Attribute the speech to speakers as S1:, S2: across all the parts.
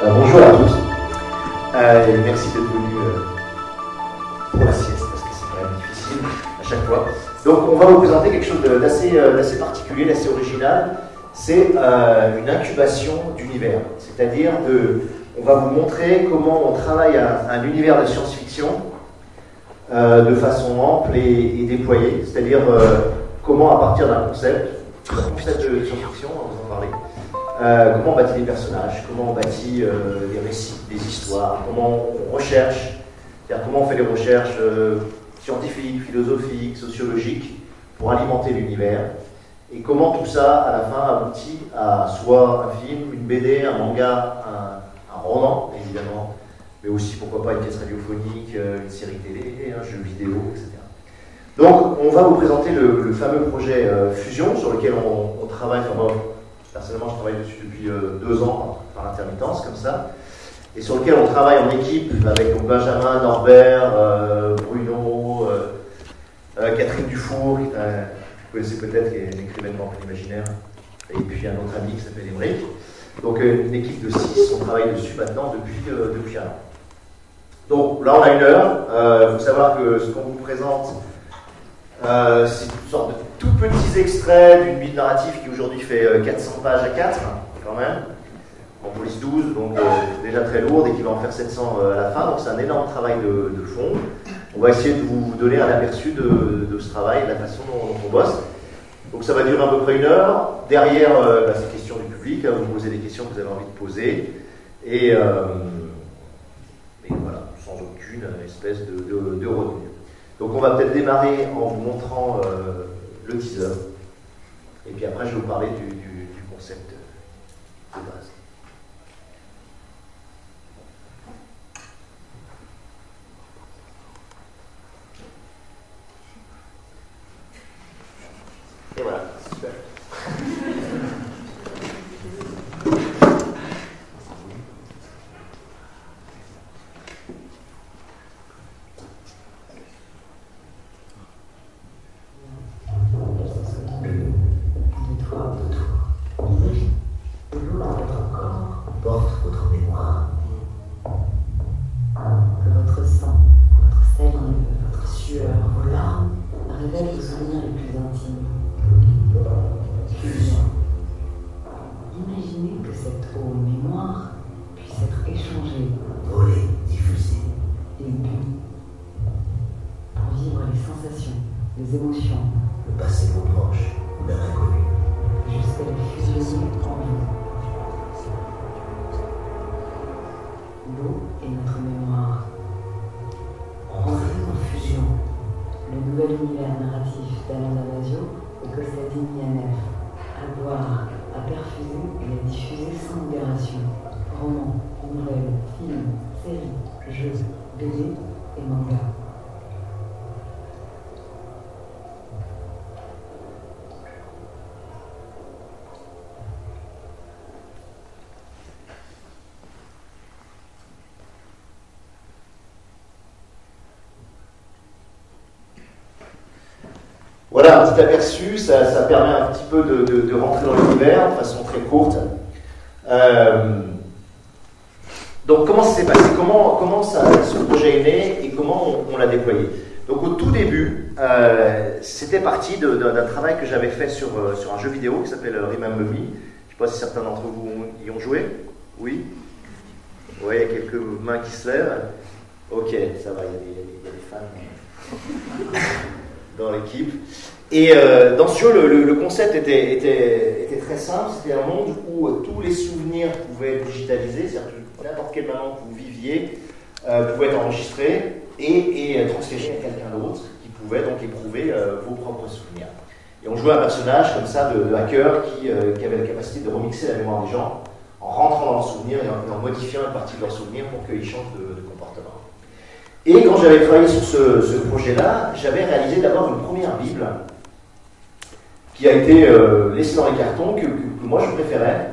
S1: Bonjour à tous. Et merci d'être venus pour la sieste, parce que c'est quand même difficile à chaque fois. Donc on va vous présenter quelque chose d'assez particulier, d'assez original. C'est une incubation d'univers. C'est-à-dire on va vous montrer comment on travaille un univers de science-fiction de façon ample et déployée. C'est-à-dire comment à partir d'un concept de science-fiction, on va vous en parler, comment on bâtit des personnages, comment on bâtit des récits, des histoires, comment on recherche, c'est-à-dire comment on fait des recherches scientifiques, philosophiques, sociologiques pour alimenter l'univers, et comment tout ça, à la fin, aboutit à soit un film, une BD, un manga, un roman, évidemment, mais aussi, pourquoi pas, une pièce radiophonique, une série télé, un jeu vidéo, etc. Donc, on va vous présenter le fameux projet Fusion, sur lequel on travaille, enfin moi, personnellement, je travaille dessus depuis 2 ans, par intermittence, comme ça, et sur lequel on travaille en équipe avec donc, Benjamin, Norbert, Bruno, Catherine Dufour, que vous connaissez peut-être, qui est une écrivaine pour l'imaginaire, et puis un autre ami qui s'appelle Émeric. Donc une équipe de 6, on travaille dessus maintenant depuis 1 an. Donc là, on a 1 heure. Il faut savoir que ce qu'on vous présente, c'est une sorte de tout petits extraits d'une bille narrative qui aujourd'hui fait 400 pages à 4, quand même, en police 12, donc déjà très lourde et qui va en faire 700 à la fin, donc c'est un énorme travail de fond. On va essayer de vous donner un aperçu de ce travail, de la façon dont on bosse. Donc ça va durer à peu près 1 heure. Derrière, c'est questions du public, vous posez des questions que vous avez envie de poser, et voilà, sans aucune espèce de retenue. Donc on va peut-être démarrer en vous montrant le teaser, et puis après je vais vous parler du concept de base. Et voilà, super.
S2: Les émotions,
S1: le passé vos proches, ou d'un inconnu,
S2: jusqu'à la fusion en vous. L'eau est notre mémoire. Entrez en fusion. Le nouvel univers narratif d'Alain Damasio et Kostadine Yanev. À boire, à perfuser et à diffuser sans modération. Romans, nouvelles, films, séries, jeux, BD et manga.
S1: Voilà un petit aperçu, ça permet un petit peu de rentrer dans l'univers de façon très courte. Donc comment ça s'est passé, comment ce projet est né et comment on l'a déployé. Donc au tout début, c'était parti d'un travail que j'avais fait sur un jeu vidéo qui s'appelle Remember Me. Je ne sais pas si certains d'entre vous y ont joué. Oui. Oui, il y a quelques mains qui se lèvent. Ok, ça va, il y a des fans dans l'équipe. Et dans ce jeu, le concept était très simple. C'était un monde où tous les souvenirs pouvaient être digitalisés, c'est-à-dire que n'importe quel moment que vous viviez pouvait être enregistré et transféré à quelqu'un d'autre qui pouvait donc éprouver vos propres souvenirs. Et on jouait un personnage comme ça de hacker qui avait la capacité de remixer la mémoire des gens en rentrant dans leurs souvenirs et en modifiant une partie de leurs souvenirs pour qu'ils changent de comportement. Et quand j'avais travaillé sur ce projet-là, j'avais réalisé d'abord une première Bible qui a été laissée dans les cartons, que moi je préférais.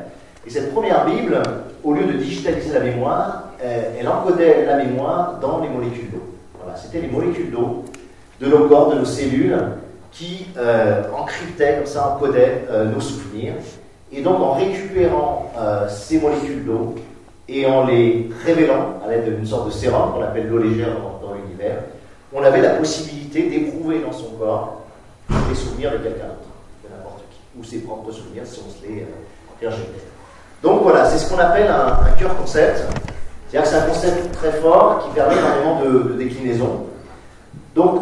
S1: Et cette première Bible, au lieu de digitaliser la mémoire, elle encodait la mémoire dans les molécules d'eau. Voilà, c'était les molécules d'eau de nos corps, de nos cellules, qui encryptaient, comme ça, encodaient nos souvenirs. Et donc, en récupérant ces molécules d'eau, et en les révélant à l'aide d'une sorte de sérum qu'on appelle l'eau légère dans l'univers, on avait la possibilité d'éprouver dans son corps les souvenirs de quelqu'un d'autre, de n'importe qui, ou ses propres souvenirs si on se les injectait. Donc voilà, c'est ce qu'on appelle un cœur concept. C'est-à-dire que c'est un concept très fort qui permet énormément de déclinaison. Donc,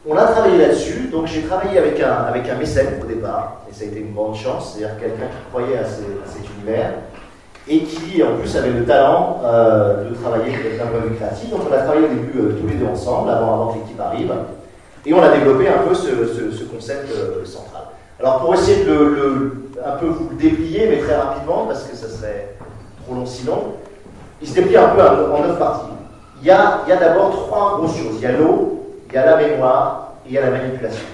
S1: on a travaillé là-dessus. Donc, j'ai travaillé avec un mécène au départ, et ça a été une grande chance, c'est-à-dire quelqu'un qui croyait à cet univers, et qui, en plus, avait le talent de travailler d'un point de vue créatif. Donc, on a travaillé au début tous les deux ensemble, avant que l'équipe arrive, et on a développé un peu ce concept central. Alors, pour essayer de un peu vous le déplier, mais très rapidement, parce que ça serait trop long sinon, il se déplie un peu en 9 parties. Il y a d'abord 3 grosses choses. Il y a l'eau, il y a la mémoire et il y a la manipulation.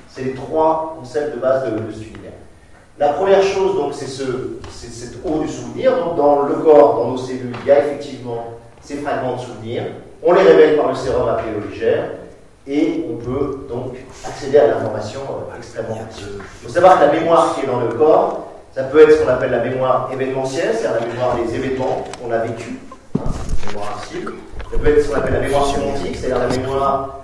S1: C'est les 3 concepts de base de cet univers. La première chose, donc, c'est cette eau du souvenir. Donc, dans le corps, dans nos cellules, il y a effectivement ces fragments de souvenirs. On les révèle par le sérum appelé l'eau légère. Et on peut donc accéder à l'information extrêmement facilement. Il faut savoir que la mémoire qui est dans le corps, ça peut être ce qu'on appelle la mémoire événementielle, c'est-à-dire la mémoire des événements qu'on a vécus, la mémoire archive. Ça peut être ce qu'on appelle la mémoire sémantique, c'est-à-dire la mémoire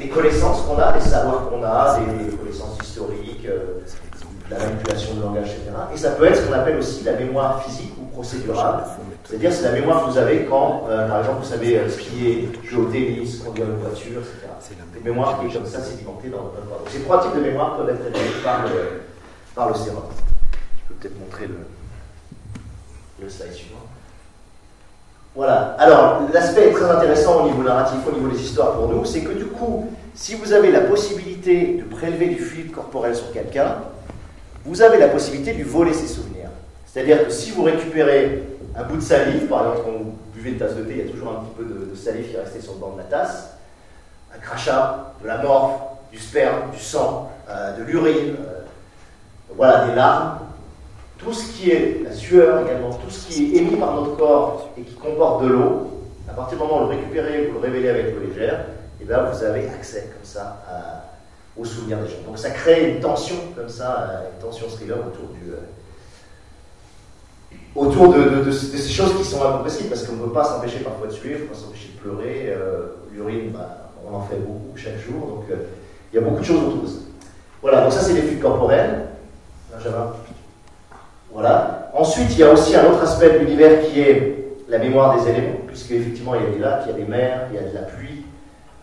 S1: des connaissances qu'on a, des savoirs qu'on a, des connaissances historiques, de la manipulation du langage, etc. Et ça peut être ce qu'on appelle aussi la mémoire physique ou procédurale, c'est-à-dire c'est la mémoire que vous avez quand, par exemple, vous savez skier, jouer au tennis, conduire une voiture, etc. C'est une mémoire qui est comme ça sédimentée dans notre corps. Donc ces 3 types de mémoire peuvent être révélés par le sérum. Je peux peut-être montrer le slide suivant. Voilà. Alors, l'aspect très intéressant au niveau narratif, au niveau des histoires pour nous, c'est que du coup, si vous avez la possibilité de prélever du fluide corporel sur quelqu'un, vous avez la possibilité de lui voler ses souvenirs. C'est-à-dire que si vous récupérez un bout de salive, par exemple, quand vous buvez une tasse de thé, il y a toujours un petit peu de salive qui est restée sur le bord de la tasse, un crachat, de la morphe, du sperme, du sang, de l'urine, voilà, des larmes, tout ce qui est la sueur également, tout ce qui est émis par notre corps et qui comporte de l'eau, à partir du moment où vous le récupérez, vous le révélez avec l'eau légère, et bien vous avez accès comme ça aux souvenirs des gens. Donc ça crée une tension comme ça, une tension thriller autour de ces choses qui sont incompressibles, parce qu'on ne peut pas s'empêcher parfois de suivre, on ne peut pas s'empêcher de pleurer, l'urine, on en fait beaucoup chaque jour, donc il y a beaucoup de choses autour de ça. Voilà, donc ça c'est les fluides corporels. Benjamin. Voilà. Ensuite, il y a aussi un autre aspect de l'univers qui est la mémoire des éléments, puisque effectivement il y a des lacs, il y a des mers, il y a de la pluie,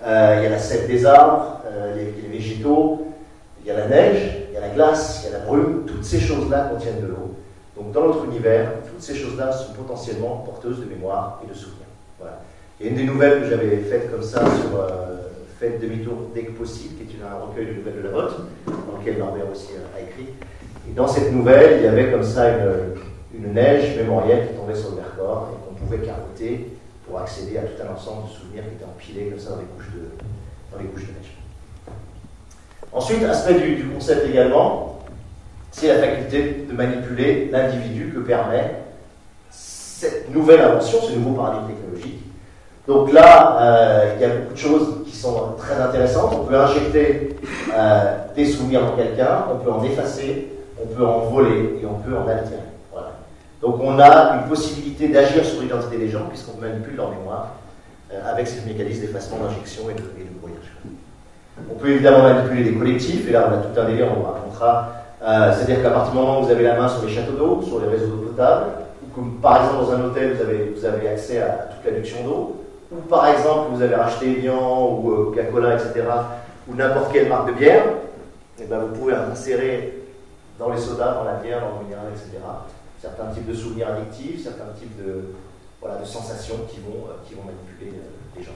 S1: il y a la sève des arbres, les végétaux, il y a la neige, il y a la glace, il y a la brume, toutes ces choses-là contiennent de l'eau. Donc dans notre univers, toutes ces choses-là sont potentiellement porteuses de mémoire et de souvenirs. Voilà. Il y a une des nouvelles que j'avais faites comme ça sur Faites demi-tour dès que possible, qui est un recueil de nouvelles de la Motte, dans lequel Norbert aussi a écrit. Et dans cette nouvelle, il y avait comme ça une neige mémorielle qui tombait sur le Vercors et qu'on pouvait carotter pour accéder à tout un ensemble de souvenirs qui étaient empilés comme ça dans les couches de neige. Ensuite, aspect du concept également, c'est la faculté de manipuler l'individu que permet cette nouvelle invention, ce nouveau paradigme technologique. Donc là, il y a beaucoup de choses qui sont très intéressantes. On peut injecter des souvenirs dans quelqu'un, on peut en effacer, on peut en voler et on peut en altérer. Voilà. Donc on a une possibilité d'agir sur l'identité des gens puisqu'on manipule leur mémoire avec ces mécanismes d'effacement, d'injection et de brouillage. On peut évidemment manipuler des collectifs, et là on a tout un délire, on vous racontera. C'est-à-dire qu'à partir du moment où vous avez la main sur les châteaux d'eau, sur les réseaux d'eau potable, ou comme par exemple dans un hôtel vous avez accès à toute l'adduction d'eau, ou par exemple vous avez racheté Evian ou Coca-Cola, etc., ou n'importe quelle marque de bière, et ben vous pouvez insérer dans les sodas, dans la bière, dans le minéral, etc., certains types de souvenirs addictifs, certains types de sensations qui vont manipuler les gens.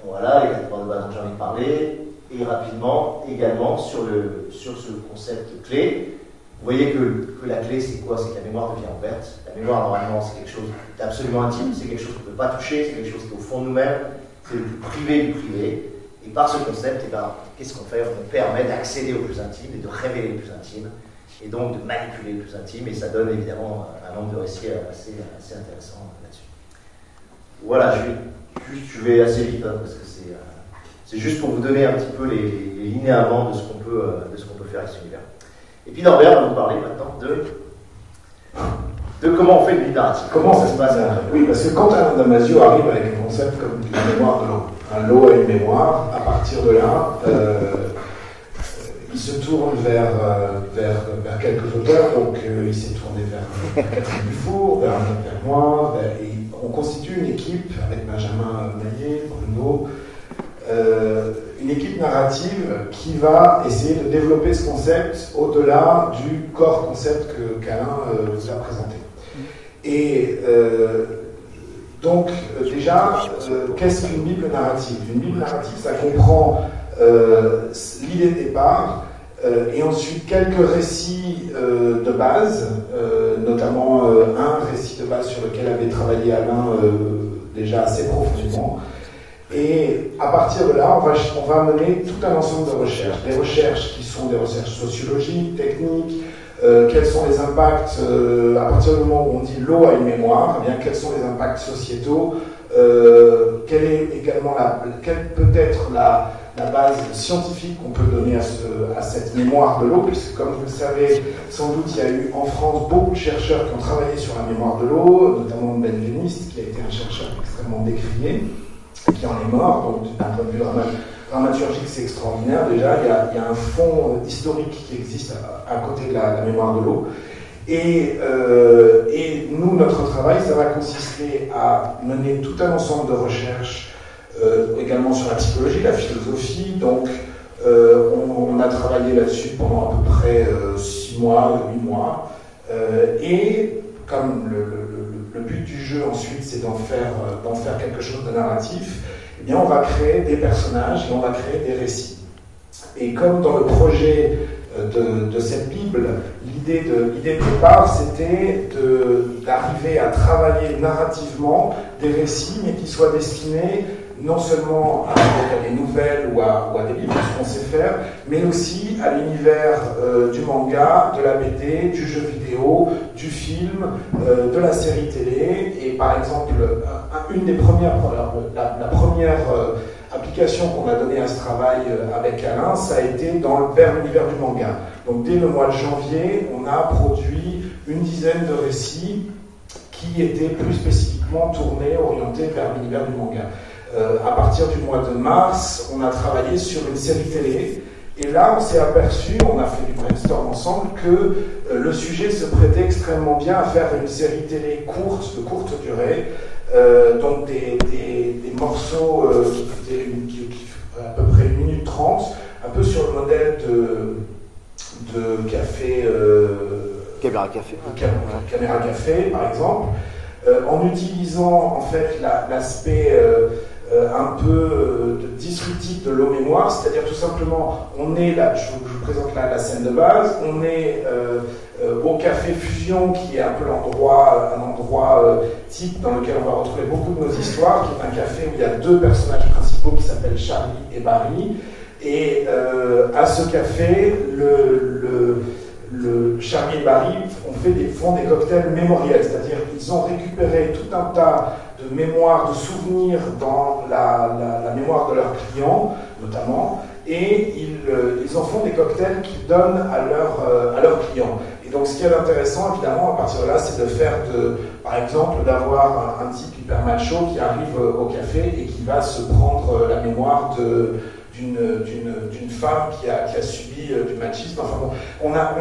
S1: Voilà les catégories de base dont j'ai envie de parler. Et rapidement, également, sur ce concept clé, vous voyez que la clé, c'est quoi? C'est que la mémoire devient ouverte. La mémoire, normalement, c'est quelque chose d'absolument intime, c'est quelque chose qu'on ne peut pas toucher, c'est quelque chose qui est au fond de nous-mêmes, c'est le plus privé du privé. Et par ce concept, qu'est-ce qu'on fait? On permet d'accéder au plus intime et de révéler le plus intime, et donc de manipuler le plus intime, et ça donne évidemment un nombre de récits assez intéressant là-dessus. Voilà, je vais assez vite, hein, parce que c'est juste pour vous donner un petit peu les linéaments de ce qu'on peut faire avec cet univers. Et puis Norbert va vous parler maintenant de comment on fait une ville narrative. Comment ça se passe?
S3: Oui, parce que quand Alain Damasio arrive avec un concept comme la mémoire de l'eau, un lot a une mémoire, à partir de là, il se tourne vers quelques auteurs, donc il s'est tourné vers Catherine Dufour, vers moi, et on constitue une équipe avec Benjamin Maillet, Bruno, une équipe narrative qui va essayer de développer ce concept au-delà du corps concept qu'Alain vous a présenté. Et donc, déjà, qu'est-ce qu'une Bible narrative? Une Bible narrative, ça comprend l'idée de départ, et ensuite quelques récits de base, notamment un récit de base sur lequel avait travaillé Alain déjà assez profondément. Et à partir de là, on va mener tout un ensemble de recherches. Des recherches qui sont des recherches sociologiques, techniques, quels sont les impacts, à partir du moment où on dit l'eau a une mémoire, eh bien, quels sont les impacts sociétaux, quelle est également quelle peut être la base scientifique qu'on peut donner à cette mémoire de l'eau, puisque comme vous le savez, sans doute il y a eu en France beaucoup de chercheurs qui ont travaillé sur la mémoire de l'eau, notamment Benveniste, qui a été un chercheur extrêmement décrié, qui en est mort, donc d'un point de vue dramaturgique, c'est extraordinaire. Déjà, il y a un fond historique qui existe à côté de la mémoire de l'eau. Et nous, notre travail, ça va consister à mener tout un ensemble de recherches, également sur la psychologie, la philosophie. Donc, on a travaillé là-dessus pendant à peu près 6 mois, 8 mois. Et comme le but du jeu ensuite, c'est d'en faire quelque chose de narratif, eh bien, on va créer des personnages et on va créer des récits. Et comme dans le projet de cette Bible, l'idée de départ, c'était d'arriver à travailler narrativement des récits, mais qui soient destinés non seulement à des nouvelles ou à des livres, ce qu'on sait faire, mais aussi à l'univers du manga, de la BD, du jeu vidéo, du film, de la série télé. Et par exemple, une des premières, la première application qu'on a donnée à ce travail avec Alain, ça a été vers l'univers du manga. Donc dès le mois de janvier, on a produit une dizaine de récits qui étaient plus spécifiquement tournés, orientés vers l'univers du manga. À partir du mois de mars, on a travaillé sur une série télé, et là on s'est aperçu, on a fait du brainstorm ensemble, que le sujet se prêtait extrêmement bien à faire une série télé courte, de courte durée, donc des morceaux qui faisaient à peu près 1 minute 30, un peu sur le modèle de café...
S1: Caméra café.
S3: Caméra café, par exemple, en utilisant en fait l'aspect un peu disruptif de l'eau mémoire, c'est-à-dire tout simplement, on est là, je vous présente la scène de base, on est au Café Fusion, qui est un peu un endroit type dans lequel on va retrouver beaucoup de nos histoires, qui est un café où il y a 2 personnages principaux qui s'appellent Charlie et Barry, et à ce café, Charlie et Barry font des cocktails mémoriels, c'est-à-dire qu'ils ont récupéré tout un tas de mémoires, de souvenirs dans la mémoire de leurs clients, notamment, et ils en font des cocktails qu'ils donnent à leurs clients. Et donc ce qui est intéressant, évidemment, à partir de là, c'est de faire, par exemple, d'avoir un type hyper macho qui arrive au café et qui va se prendre la mémoire d'une femme qui a subi du machisme. Enfin bon, on a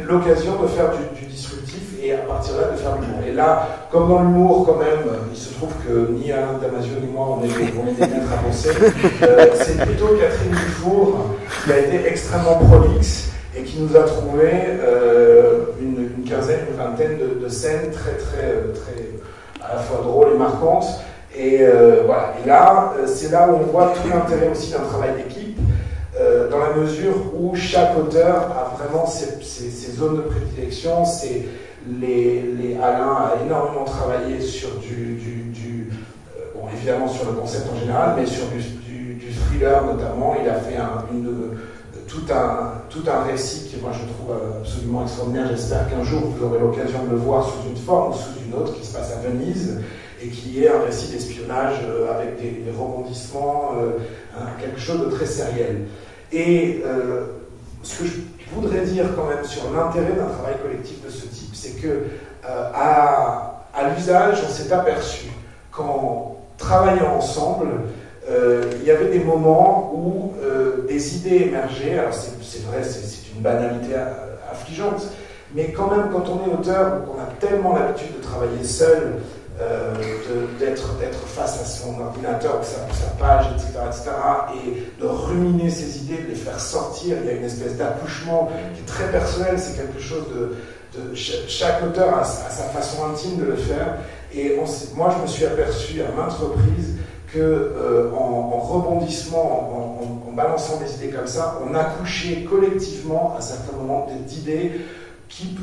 S3: l'occasion de faire du disruptif et à partir de là de faire de l'humour. Et là, comme dans l'humour quand même, il se trouve que ni Alain Damasio ni moi on est des maîtres à penser. C'est plutôt Catherine Dufour qui a été extrêmement prolixe et qui nous a trouvé une quinzaine, une vingtaine de scènes très à la fois drôles et marquantes. Et voilà. Et là, c'est là où on voit tout l'intérêt aussi d'un travail d'équipe, dans la mesure où chaque auteur a vraiment ses zones de prédilection. Alain a énormément travaillé sur bon, évidemment sur le concept en général, mais sur du thriller notamment. Il a fait tout un récit qui, moi, je trouve absolument extraordinaire. J'espère qu'un jour vous aurez l'occasion de le voir sous une forme ou sous une autre, qui se passe à Venise, et qui est un récit d'espionnage avec des rebondissements, quelque chose de très sériel. Et ce que je voudrais dire quand même sur l'intérêt d'un travail collectif de ce type, c'est que à l'usage, on s'est aperçu qu'en travaillant ensemble, il y avait des moments où des idées émergeaient. Alors c'est vrai, c'est une banalité affligeante, mais quand même, quand on est auteur, on a tellement l'habitude de travailler seul, d'être face à son ordinateur ou sa page, etc., et de ruminer ses idées, de les faire sortir. Il y a une espèce d'accouchement qui est très personnel, c'est quelque chose de chaque auteur a sa façon intime de le faire. Et moi, je me suis aperçu à maintes reprises que en rebondissement, en balançant des idées comme ça, on accouchait collectivement à certains moments d'idées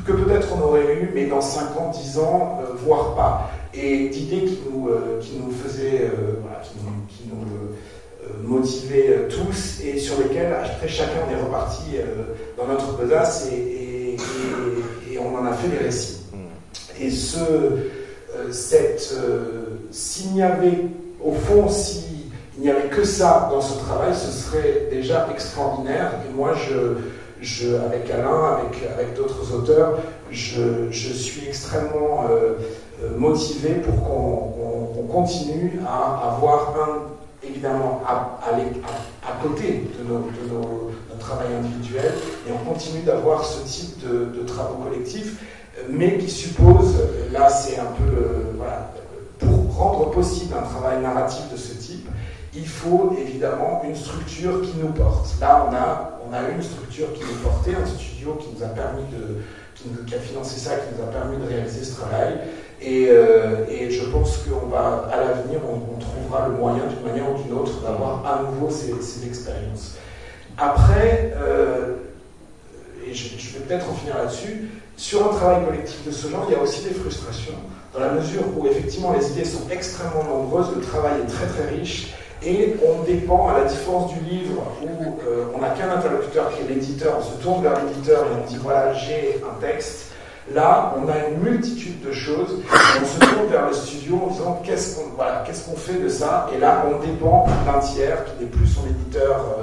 S3: que peut-être on aurait eu, mais dans 5 ans, 10 ans, voire pas. Et d'idées qui nous faisaient, qui nous motivaient tous, et sur lesquelles après chacun on est reparti dans notre besace et on en a fait des récits. Et s'il n'y avait, au fond, s'il n'y avait que ça dans ce travail, ce serait déjà extraordinaire. Et moi, avec Alain, avec d'autres auteurs, je suis extrêmement motivé pour qu'on continue à avoir évidemment à côté de notre travail individuel, et on continue d'avoir ce type de travaux collectifs, mais qui suppose, là c'est un peu pour rendre possible un travail narratif de ce type, il faut évidemment une structure qui nous porte. Là, on a une structure qui nous portait, un studio qui nous a permis qui a financé ça, qui nous a permis de réaliser ce travail. Et je pense à l'avenir, on trouvera le moyen, d'une manière ou d'une autre, d'avoir à nouveau ces expériences. Après, et je vais peut-être en finir là-dessus, sur un travail collectif de ce genre, il y a aussi des frustrations, dans la mesure où effectivement les idées sont extrêmement nombreuses, le travail est très très riche, et on dépend, à la différence du livre où on n'a qu'un interlocuteur qui est l'éditeur, on se tourne vers l'éditeur et on dit voilà, j'ai un texte. Là, on a une multitude de choses, on se tourne vers le studio en disant qu'est-ce qu'on fait de ça, et là on dépend d'un tiers qui n'est plus son éditeur,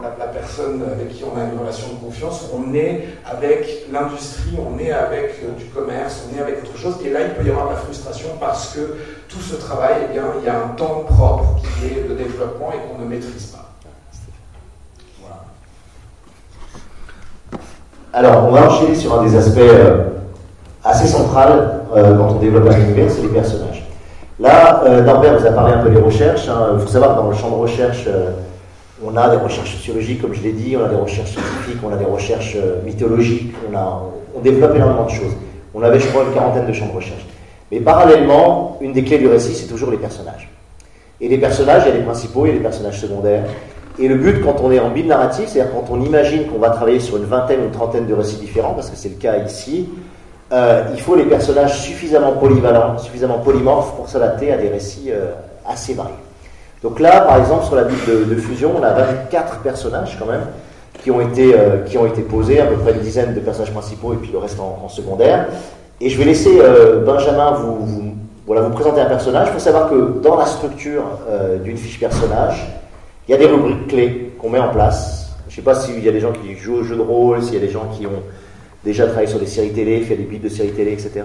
S3: la personne avec qui on a une relation de confiance. On est avec l'industrie, on est avec du commerce, on est avec autre chose, et là il peut y avoir de la frustration parce que tout ce travail, eh bien, il y a un temps propre qui est le développement et qu'on ne maîtrise pas. Voilà.
S1: Alors, on va enchaîner sur un des aspects assez central quand on développe un univers, c'est les personnages. Là, Norbert vous a parlé un peu des recherches. Il faut savoir que dans le champ de recherche, on a des recherches sociologiques, comme je l'ai dit, on a des recherches scientifiques, on a des recherches mythologiques, on développe énormément de choses. On avait, je crois, une quarantaine de champs de recherche. Mais parallèlement, une des clés du récit, c'est toujours les personnages. Et les personnages, il y a les principaux, il y a les personnages secondaires. Et le but, quand on est en bide narratif, c'est-à-dire quand on imagine qu'on va travailler sur une vingtaine ou une trentaine de récits différents, parce que c'est le cas ici, il faut les personnages suffisamment polyvalents, suffisamment polymorphes pour s'adapter à des récits assez variés. Donc là, par exemple, sur la Bible de Fusion, on a 24 personnages quand même, qui ont été posés, à peu près une dizaine de personnages principaux et puis le reste en secondaire. Et je vais laisser Benjamin vous présenter un personnage. Il faut savoir que dans la structure d'une fiche personnage, il y a des rubriques clés qu'on met en place. Je ne sais pas s'il y a des gens qui jouent au jeu de rôle, s'il y a des gens qui ont déjà travaillé sur des séries télé, fait des bibles de séries télé, etc.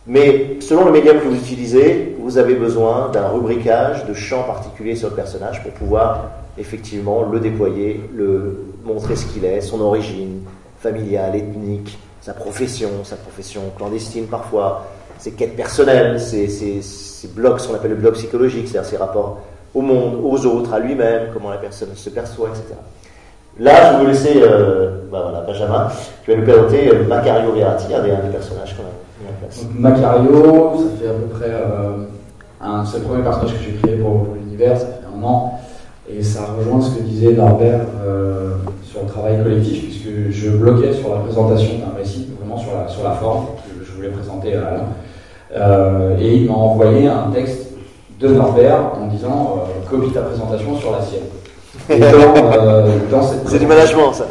S1: Mais selon le médium que vous utilisez, vous avez besoin d'un rubricage de champs particuliers sur le personnage pour pouvoir effectivement le déployer, le montrer ce qu'il est, son origine familiale, ethnique, sa profession clandestine parfois, ses quêtes personnelles, ses blocs, ce qu'on appelle le bloc psychologique, c'est-à-dire ses rapports au monde, aux autres, à lui-même, comment la personne se perçoit, etc. Là, je vais vous laisser Benjamin, qui va nous présenter Macario Verratti, un des personnages qu'on a mis en place.
S4: Donc, Macario, ça fait à peu près c'est le premier personnage que j'ai créé pour l'univers, ça fait 1 an, et ça rejoint ce que disait Norbert sur le travail collectif, puisque je bloquais sur la présentation d'un récit, vraiment sur la forme que je voulais présenter à Alain, et il m'a envoyé un texte de Norbert en disant copie ta présentation sur la sienne. Et dans cette
S1: c'est du management, ça.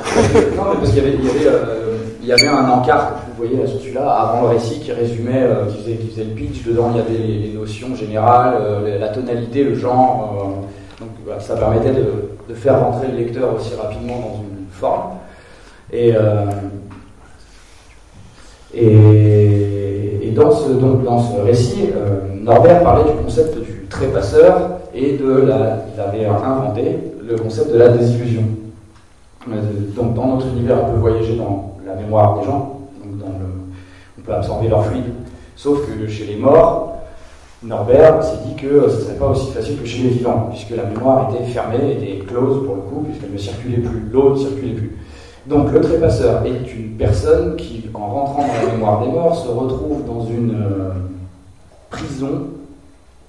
S4: Non, mais parce qu'il y avait un encart, que vous voyez là sur celui-là, avant le récit, qui résumait, qui faisait le pitch. Dedans, il y avait les notions générales, la tonalité, le genre. Donc voilà, ça permettait de faire rentrer le lecteur aussi rapidement dans une forme. Et dans ce récit, Norbert parlait du concept du trépasseur et il avait inventé le concept de la désillusion. Donc dans notre univers, on peut voyager dans la mémoire des gens, donc on peut absorber leur fluide, sauf que chez les morts, Norbert s'est dit que ce ne serait pas aussi facile que chez les vivants, puisque la mémoire était fermée, était close pour le coup, puisqu'elle ne circulait plus, l'eau ne circulait plus. Donc le trépasseur est une personne qui, en rentrant dans la mémoire des morts, se retrouve dans une prison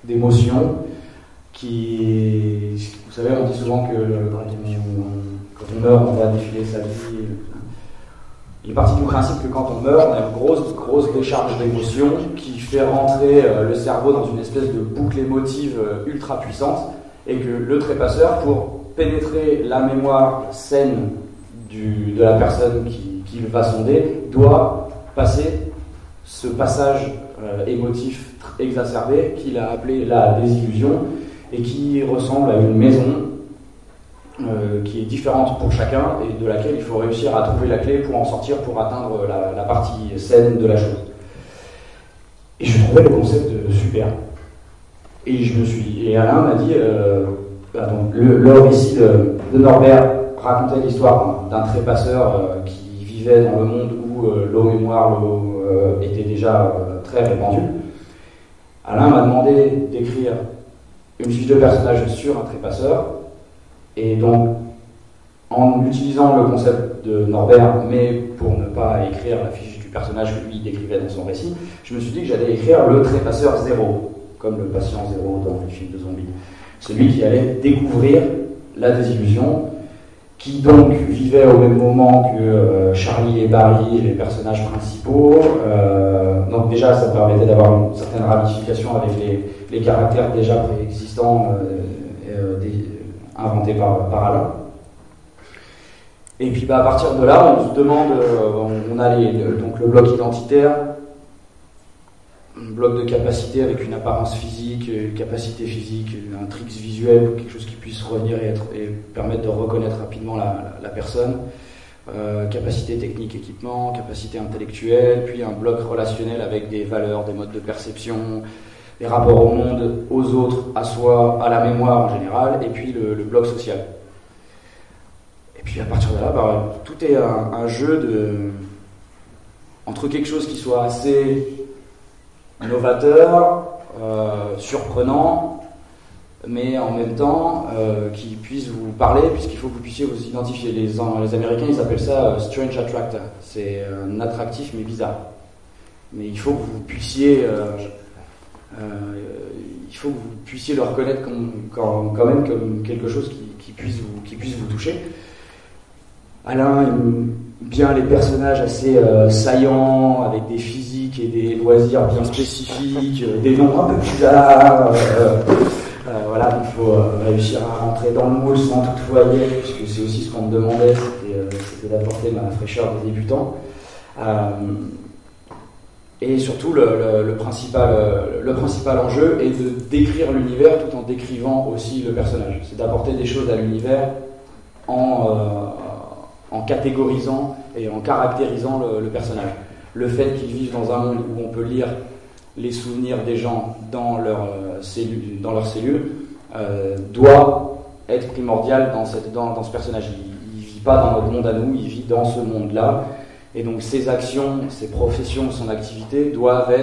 S4: d'émotions qui... Vous savez, on dit souvent que quand on meurt, on va défiler sa vie. Il est parti du principe que quand on meurt, on a une grosse décharge d'émotions qui fait rentrer le cerveau dans une espèce de boucle émotive ultra puissante, et que le trépasseur, pour pénétrer la mémoire saine de la personne qu'il va sonder, doit passer ce passage émotif exacerbé qu'il a appelé la désillusion, et qui ressemble à une maison qui est différente pour chacun et de laquelle il faut réussir à trouver la clé pour en sortir, pour atteindre la partie saine de la chose. Et je trouvais le concept super. Et Alain m'a dit, le récit de Norbert racontait l'histoire d'un trépasseur qui vivait dans le monde où l'eau mémoire était déjà très répandue. Alain m'a demandé d'écrire une fiche de personnage sur un trépasseur. Et donc, en utilisant le concept de Norbert, mais pour ne pas écrire la fiche du personnage que lui décrivait dans son récit, je me suis dit que j'allais écrire le trépasseur zéro, comme le patient zéro dans les films de zombies. Celui qui allait découvrir la désillusion, qui donc vivait au même moment que Charlie et Barry, les personnages principaux. Donc déjà, ça permettait d'avoir une certaine ramification avec les caractères déjà préexistants inventé par Alain. Et puis à partir de là, on se demande, on a donc le bloc identitaire, un bloc de capacité avec une apparence physique, une capacité physique, un tricks visuel, quelque chose qui puisse revenir et permettre de reconnaître rapidement la personne, capacité technique, équipement, capacité intellectuelle, puis un bloc relationnel avec des valeurs, des modes de perception, les rapports au monde, aux autres, à soi, à la mémoire en général, et puis le bloc social. Et puis à partir de là, tout est un jeu entre quelque chose qui soit assez novateur, surprenant, mais en même temps qui puisse vous parler, puisqu'il faut que vous puissiez vous identifier. Les Américains, ils appellent ça strange attractor. C'est un attractif mais bizarre. Mais il faut que vous puissiez le reconnaître quand même comme quelque chose qui puisse vous toucher. Alain aime bien les personnages assez saillants, avec des physiques et des loisirs bien spécifiques, des noms un peu bizarres. Voilà, il faut réussir à rentrer dans le moule sans tout foyer, puisque c'est aussi ce qu'on me demandait, c'était d'apporter ma fraîcheur des débutants. Et surtout, le principal enjeu est de décrire l'univers tout en décrivant aussi le personnage. C'est d'apporter des choses à l'univers en catégorisant et en caractérisant le personnage. Le fait qu'ils vivent dans un monde où on peut lire les souvenirs des gens dans leurs cellules doit être primordial dans ce personnage. Il ne vit pas dans notre monde à nous, il vit dans ce monde-là. Et donc ses actions, ses professions, son activité doivent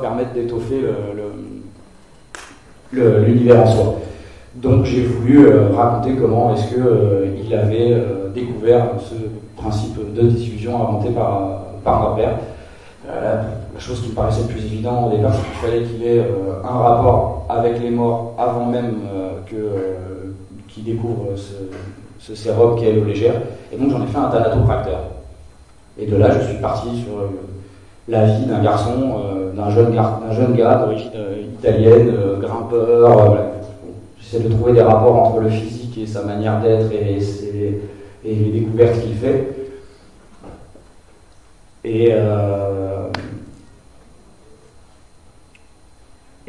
S4: permettre d'étoffer l'univers en soi. Donc j'ai voulu raconter comment est-ce qu'il avait découvert ce principe de désillusion inventé par Norbert. La chose qui me paraissait le plus évidente au départ, c'est qu'il fallait qu'il ait un rapport avec les morts avant même qu'il découvre ce sérum qui est l'eau légère. Et donc j'en ai fait un thanatopracteur. Et de là, je suis parti sur la vie d'un garçon, d'un jeune gars d'origine italienne, grimpeur. Voilà. J'essaie de trouver des rapports entre le physique et sa manière d'être et les découvertes qu'il fait. Et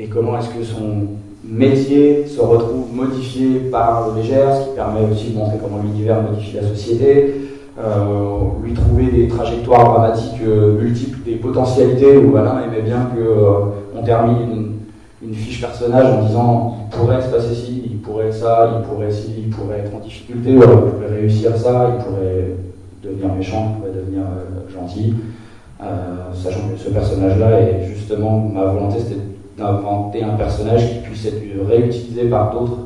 S4: comment est-ce que métier se retrouve modifié par le légère, ce qui permet aussi de montrer comment l'univers modifie la société, lui trouver des trajectoires dramatiques multiples, des potentialités où Alain aimait bien qu'on termine une fiche personnage en disant il pourrait se passer ci, il pourrait ça, il pourrait ci, il pourrait être en difficulté, ou alors il pourrait réussir ça, il pourrait devenir méchant, il pourrait devenir gentil, sachant que ce personnage-là, et justement ma volonté c'était d'inventer un personnage qui puisse être réutilisé par d'autres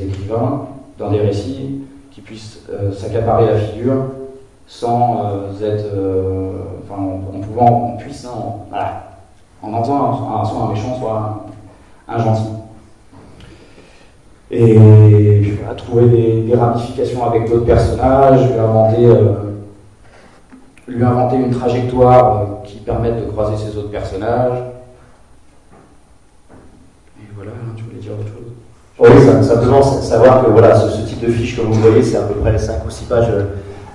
S4: écrivains dans des récits, qui puisse s'accaparer la figure sans être, en pouvant, en puissant, voilà, en entendant soit un méchant, soit un gentil. Et puis voilà, trouver des ramifications avec d'autres personnages, lui inventer une trajectoire qui permette de croiser ces autres personnages. Et voilà, tu voulais dire autre chose?
S1: Oui, simplement savoir que voilà, ce type de fiche, comme vous voyez, c'est à peu près 5 ou 6 pages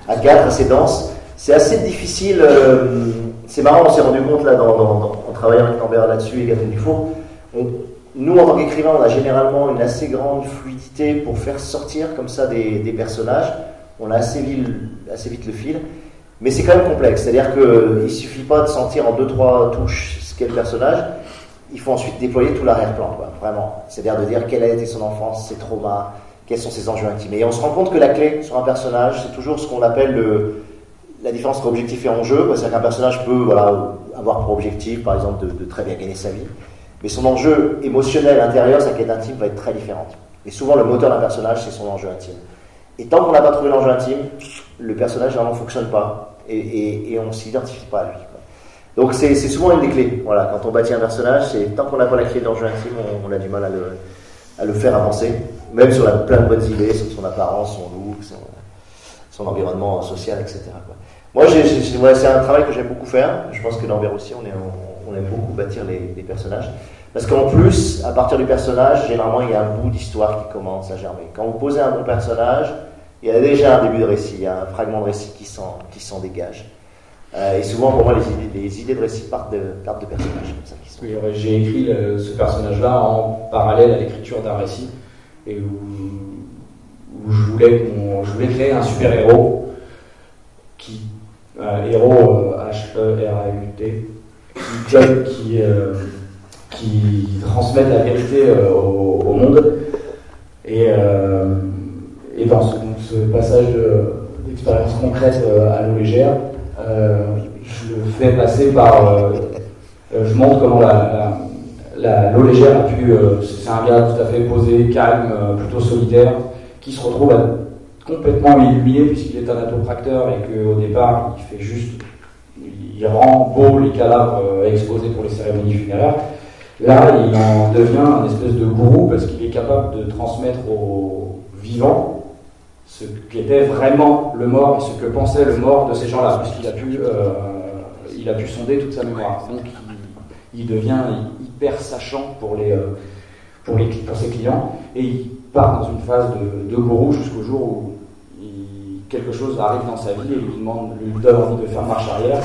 S1: à 4, assez dense. C'est assez difficile, c'est marrant, on s'est rendu compte là, en travaillant avec Lambert là-dessus et Catherine Dufour, nous en tant qu'écrivains, on a généralement une assez grande fluidité pour faire sortir comme ça des personnages, on a assez vite le fil, mais c'est quand même complexe, c'est-à-dire qu'il ne suffit pas de sentir en 2-3 touches ce qu'est le personnage, il faut ensuite déployer tout l'arrière-plan, vraiment. C'est-à-dire de dire quelle a été son enfance, ses traumas, quels sont ses enjeux intimes. Et on se rend compte que la clé sur un personnage, c'est toujours ce qu'on appelle la différence entre objectif et enjeu. C'est-à-dire qu'un personnage peut avoir pour objectif, par exemple, de très bien gagner sa vie. Mais son enjeu émotionnel intérieur, sa quête intime, va être très différente. Et souvent, le moteur d'un personnage, c'est son enjeu intime. Et tant qu'on n'a pas trouvé l'enjeu intime, le personnage, généralement, ne fonctionne pas. Et on ne s'identifie pas à lui. Donc c'est souvent une des clés. Voilà, quand on bâtit un personnage, c'est tant qu'on n'a pas la clé de l'enjeu intime, on a du mal à le faire avancer, même sur plein de bonnes idées, sur son apparence, son look, son environnement social, etc. Moi, c'est un travail que j'aime beaucoup faire. Je pense que Lambert aussi, on aime beaucoup bâtir les personnages. Parce qu'en plus, à partir du personnage, généralement, il y a un bout d'histoire qui commence à germer. Quand vous posez un bon personnage, il y a déjà un début de récit, il y a un fragment de récit qui s'en dégage. Et souvent, pour moi, les idées de récit partent de personnages comme ça.
S4: Oui, j'ai écrit ce personnage-là en parallèle à l'écriture d'un récit, et où je voulais créer un super-héros, héros H-E-R-A-U-T, qui transmette la vérité au monde. Et dans ce passage d'expérience concrète à l'eau légère, je le fais passer par... je montre comment l'eau légère a pu... c'est un gars tout à fait posé, calme, plutôt solitaire, qui se retrouve à complètement illuminé puisqu'il est un atopracteur et qu'au départ, il rend beau les cadavres exposés pour les cérémonies funéraires. Là, il en devient un espèce de gourou parce qu'il est capable de transmettre aux vivants ce qu'était vraiment le mort et ce que pensait le mort de ces gens-là, puisqu'il a pu sonder toute sa mémoire. Donc il devient hyper sachant pour ses clients, et il part dans une phase de gourou jusqu'au jour où quelque chose arrive dans sa vie et lui donne envie de faire marche arrière,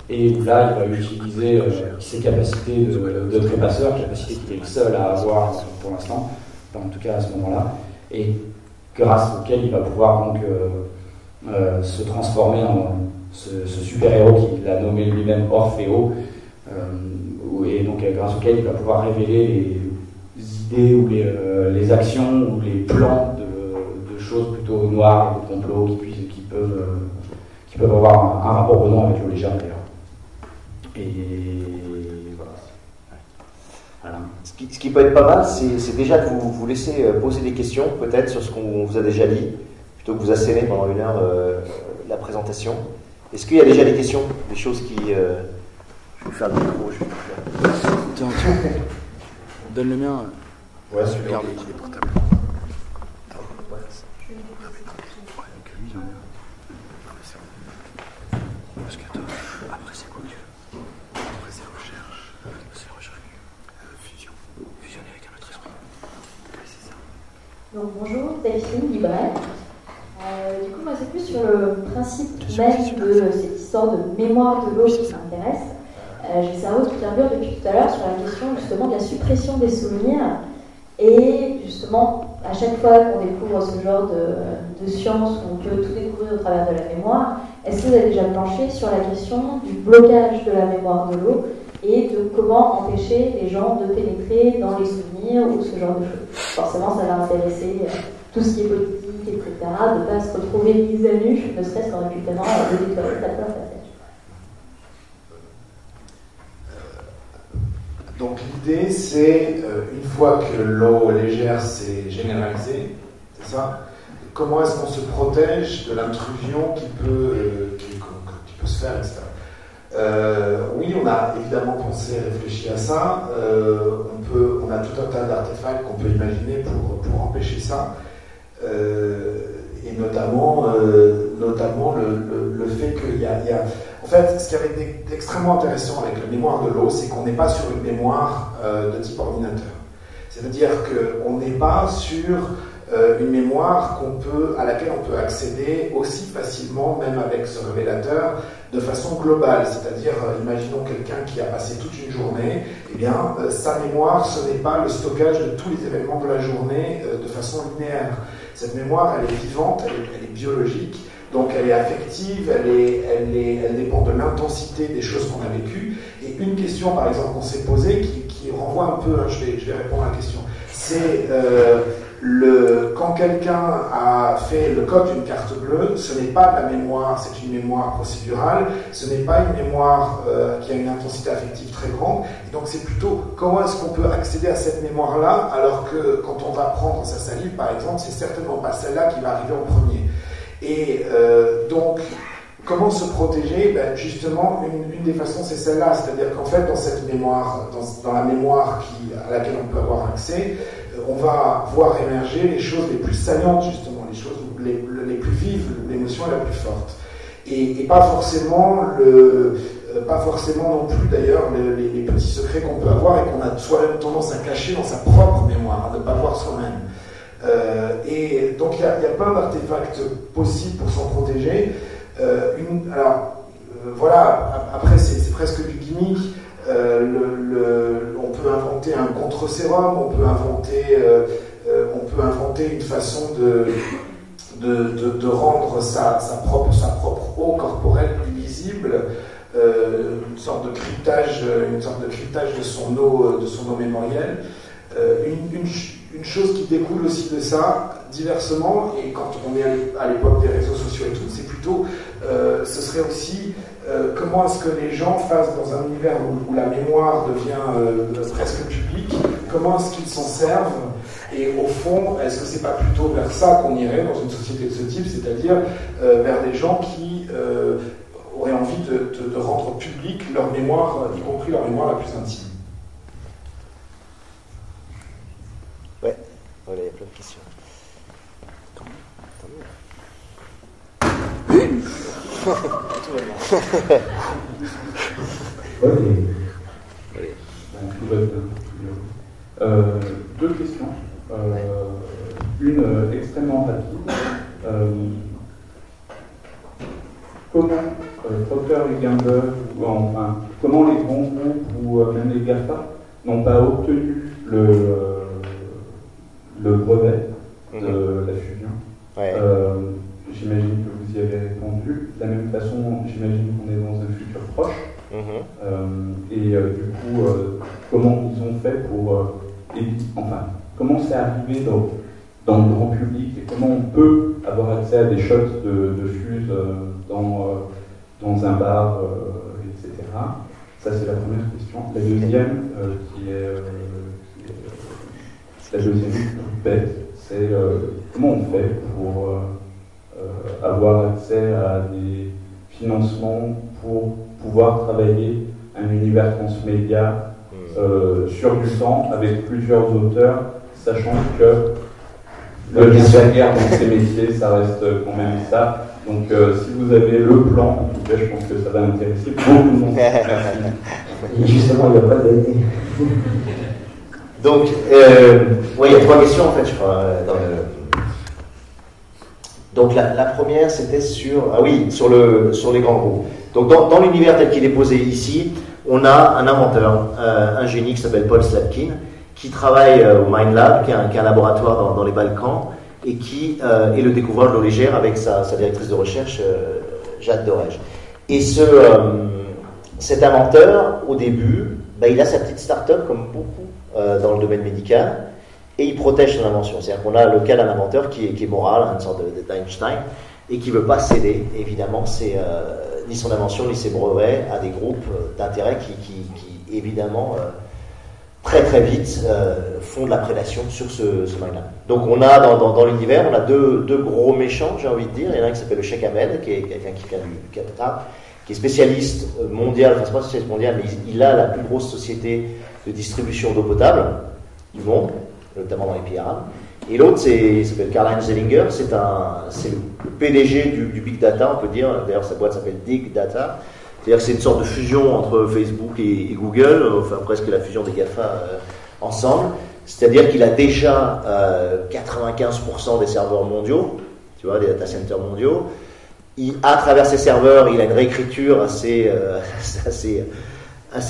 S4: et où là il va utiliser ses capacités de trépasseur, capacité qu'il est le seul à avoir pour l'instant, enfin, en tout cas à ce moment-là, et grâce auquel il va pouvoir donc se transformer en ce super-héros qu'il a nommé lui-même Orfeo, et donc grâce auquel il va pouvoir révéler les idées ou les actions ou les plans de choses plutôt noires, de complots qui peuvent avoir un rapport au nom avec l'eau légère d'ailleurs. Et voilà.
S1: Ce qui peut être pas mal, c'est déjà de vous laisser poser des questions, peut-être, sur ce qu'on vous a déjà dit, plutôt que vous asséner pendant 1 heure la présentation. Est-ce qu'il y a déjà des questions, des choses qui... je vais faire le micro, je vais tout faire.
S4: Tiens, donne le mien.
S1: Ouais, super. Il est portable.
S5: Parce que toi, après c'est quoi que tu veux? Après c'est recherche, fusion, fusionner avec un autre esprit. Oui, c'est ça.
S6: Donc bonjour, Delphine, libraire. Du coup, moi c'est plus sur le principe même de cette histoire de mémoire de l'eau qui m'intéresse. j'ai le cerveau qui carbure depuis tout à l'heure sur la question justement de la suppression des souvenirs. Et justement, à chaque fois qu'on découvre ce genre de science où on peut tout découvrir au travers de la mémoire, est-ce que vous avez déjà planché sur la question du blocage de la mémoire de l'eau et de comment empêcher les gens de pénétrer dans les souvenirs ou ce genre de choses? Forcément, ça va intéresser tout ce qui est politique, etc., de ne pas se retrouver mis à nu, ne serait-ce qu'en récupérant des toilettes à plein passage.
S3: Donc l'idée, c'est, une fois que l'eau légère s'est généralisée, c'est ça, comment est-ce qu'on se protège de l'intrusion qui peut se faire, etc. Oui, on a évidemment pensé et réfléchi à ça. On a tout un tas d'artefacts qu'on peut imaginer pour empêcher ça. Et notamment le fait qu'il y a... En fait, ce qui avait été extrêmement intéressant avec la mémoire de l'eau, c'est qu'on n'est pas sur une mémoire de type ordinateur. C'est-à-dire qu'on n'est pas sur une mémoire à laquelle on peut accéder aussi facilement, même avec ce révélateur, de façon globale. C'est-à-dire, imaginons quelqu'un qui a passé toute une journée, eh bien, sa mémoire, ce n'est pas le stockage de tous les événements de la journée de façon linéaire. Cette mémoire, elle est vivante, elle est biologique, donc elle est affective, elle dépend de l'intensité des choses qu'on a vécues. Et une question, par exemple, qu'on s'est posée, qui renvoie un peu, hein, je vais répondre à la question, c'est quand quelqu'un a fait le code d'une carte bleue, ce n'est pas de la mémoire, c'est une mémoire procédurale, ce n'est pas une mémoire qui a une intensité affective très grande, et donc c'est plutôt comment est-ce qu'on peut accéder à cette mémoire-là, alors que quand on va prendre sa salive, par exemple, c'est certainement pas celle-là qui va arriver en premier. Et donc, comment se protéger? Ben justement, une des façons, c'est celle-là, c'est-à-dire qu'en fait, dans cette mémoire, dans la mémoire à laquelle on peut avoir accès, on va voir émerger les choses les plus saillantes, justement, les choses les plus vives, l'émotion la plus forte. Et pas forcément non plus, d'ailleurs, les petits secrets qu'on peut avoir et qu'on a soi-même tendance à cacher dans sa propre mémoire, à ne pas voir soi-même. Et donc, il y a plein d'artefacts possibles pour s'en protéger. Voilà, après, c'est presque du gimmick. On peut inventer un contre-sérum, on peut inventer une façon de rendre sa propre eau corporelle plus visible, une sorte de cryptage de son eau mémorielle. Une chose qui découle aussi de ça, diversement, et quand on est à l'époque des réseaux sociaux et tout, c'est plutôt, ce serait aussi comment est-ce que les gens fassent dans un univers où la mémoire devient presque publique, comment est-ce qu'ils s'en servent, et au fond, est-ce que c'est pas plutôt vers ça qu'on irait dans une société de ce type, c'est-à-dire vers des gens qui auraient envie de rendre publique leur mémoire, y compris leur mémoire la plus intime.
S1: Ouais, voilà, il y a plein de questions. Tout va bien.
S7: Deux questions. Une extrêmement rapide. Comment Procter & Gamble, comment les grands groupes ou même les GAFA n'ont pas obtenu le brevet de la fusion?
S1: Ouais.
S7: J'imagine que vous y avez répondu. De la même façon, j'imagine qu'on est dans un futur proche. Du coup, comment ils ont fait pour... comment c'est arrivé dans le grand public et comment on peut avoir accès à des shots de fuse dans un bar, etc. Ça, c'est la première question. La deuxième, la deuxième bête, c'est comment on fait pour avoir accès à des financements pour pouvoir travailler un univers transmédia sur du temps avec plusieurs auteurs, sachant que le guerre dans ces métiers, ça reste quand même ça. Donc si vous avez le plan, en tout cas, je pense que ça va intéresser beaucoup de monde. Merci.
S1: Et justement, il n'y a pas d'année. Donc, il y a trois questions en fait, je crois, dans le... Donc la première, c'était sur les grands groupes. Donc dans l'univers tel qu'il est posé ici, on a un inventeur, un génie qui s'appelle Paul Slatkin, qui travaille au MindLab, qui est un laboratoire dans les Balkans, et qui est le découvreur de l'eau légère avec sa directrice de recherche, Jade Dorège. Et cet inventeur, au début, il a sa petite start-up, comme beaucoup dans le domaine médical, et il protège son invention. C'est-à-dire qu'on a le cas d'un inventeur qui est moral, une sorte d'Einstein, et qui ne veut pas céder, évidemment, ni son invention, ni ses brevets à des groupes d'intérêt qui évidemment, très très vite, font de la prédation sur ce mind-là. Donc on a dans l'univers, on a deux gros méchants, j'ai envie de dire. Il y en a un qui s'appelle le Sheikh Ahmed, qui est quelqu'un qui vient du Qatar, qui est spécialiste mondial, enfin c'est pas spécialiste mondial, mais il a la plus grosse société de distribution d'eau potable du monde, notamment dans les pays arabes. Et l'autre, il s'appelle Karl-Heinz Zellinger, c'est le PDG du Big Data, on peut dire. D'ailleurs, sa boîte s'appelle Dig Data. C'est-à-dire que c'est une sorte de fusion entre Facebook et Google, enfin presque la fusion des GAFA ensemble. C'est-à-dire qu'il a déjà 95% des serveurs mondiaux, tu vois, des data centers mondiaux. À travers ces serveurs, il a une réécriture assez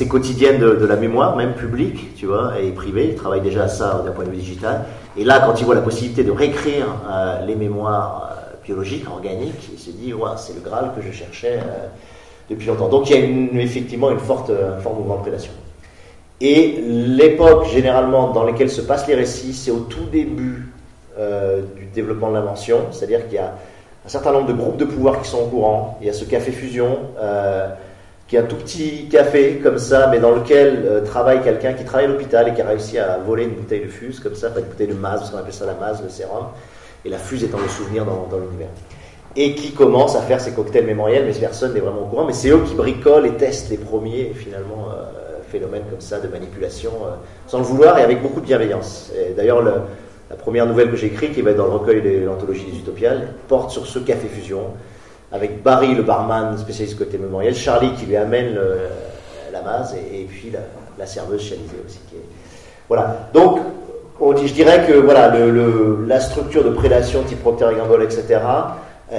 S1: quotidienne de la mémoire, même publique, tu vois, et privée. Il travaille déjà à ça d'un point de vue digital. Et là, quand il voit la possibilité de réécrire les mémoires biologiques, organiques, il se dit, ouais, c'est le Graal que je cherchais depuis longtemps. Donc il y a effectivement un fort mouvement de prédation. Et l'époque, généralement, dans laquelle se passent les récits, c'est au tout début du développement de l'invention, c'est-à-dire qu'il y a un certain nombre de groupes de pouvoir qui sont au courant. Il y a ce café fusion, qui est un tout petit café comme ça, mais dans lequel travaille quelqu'un qui travaille à l'hôpital et qui a réussi à voler une bouteille de fuse, comme ça, enfin une bouteille de mase, parce qu'on appelle ça la mase, le sérum, et la fuse étant le souvenir dans l'univers. Et qui commence à faire ses cocktails mémoriels, mais personne n'est vraiment au courant, mais c'est eux qui bricolent et testent les premiers, finalement, phénomènes comme ça de manipulation, sans le vouloir et avec beaucoup de bienveillance. Et d'ailleurs, la première nouvelle que j'ai écrite, qui va être dans le recueil de l'anthologie des Utopiales, porte sur ce café fusion, avec Barry, le barman spécialiste côté mémoriel, Charlie qui lui amène la mase, et puis la serveuse Chalisée aussi. Voilà. Donc, je dirais que voilà, la structure de prédation type Procter & Gamble, etc.,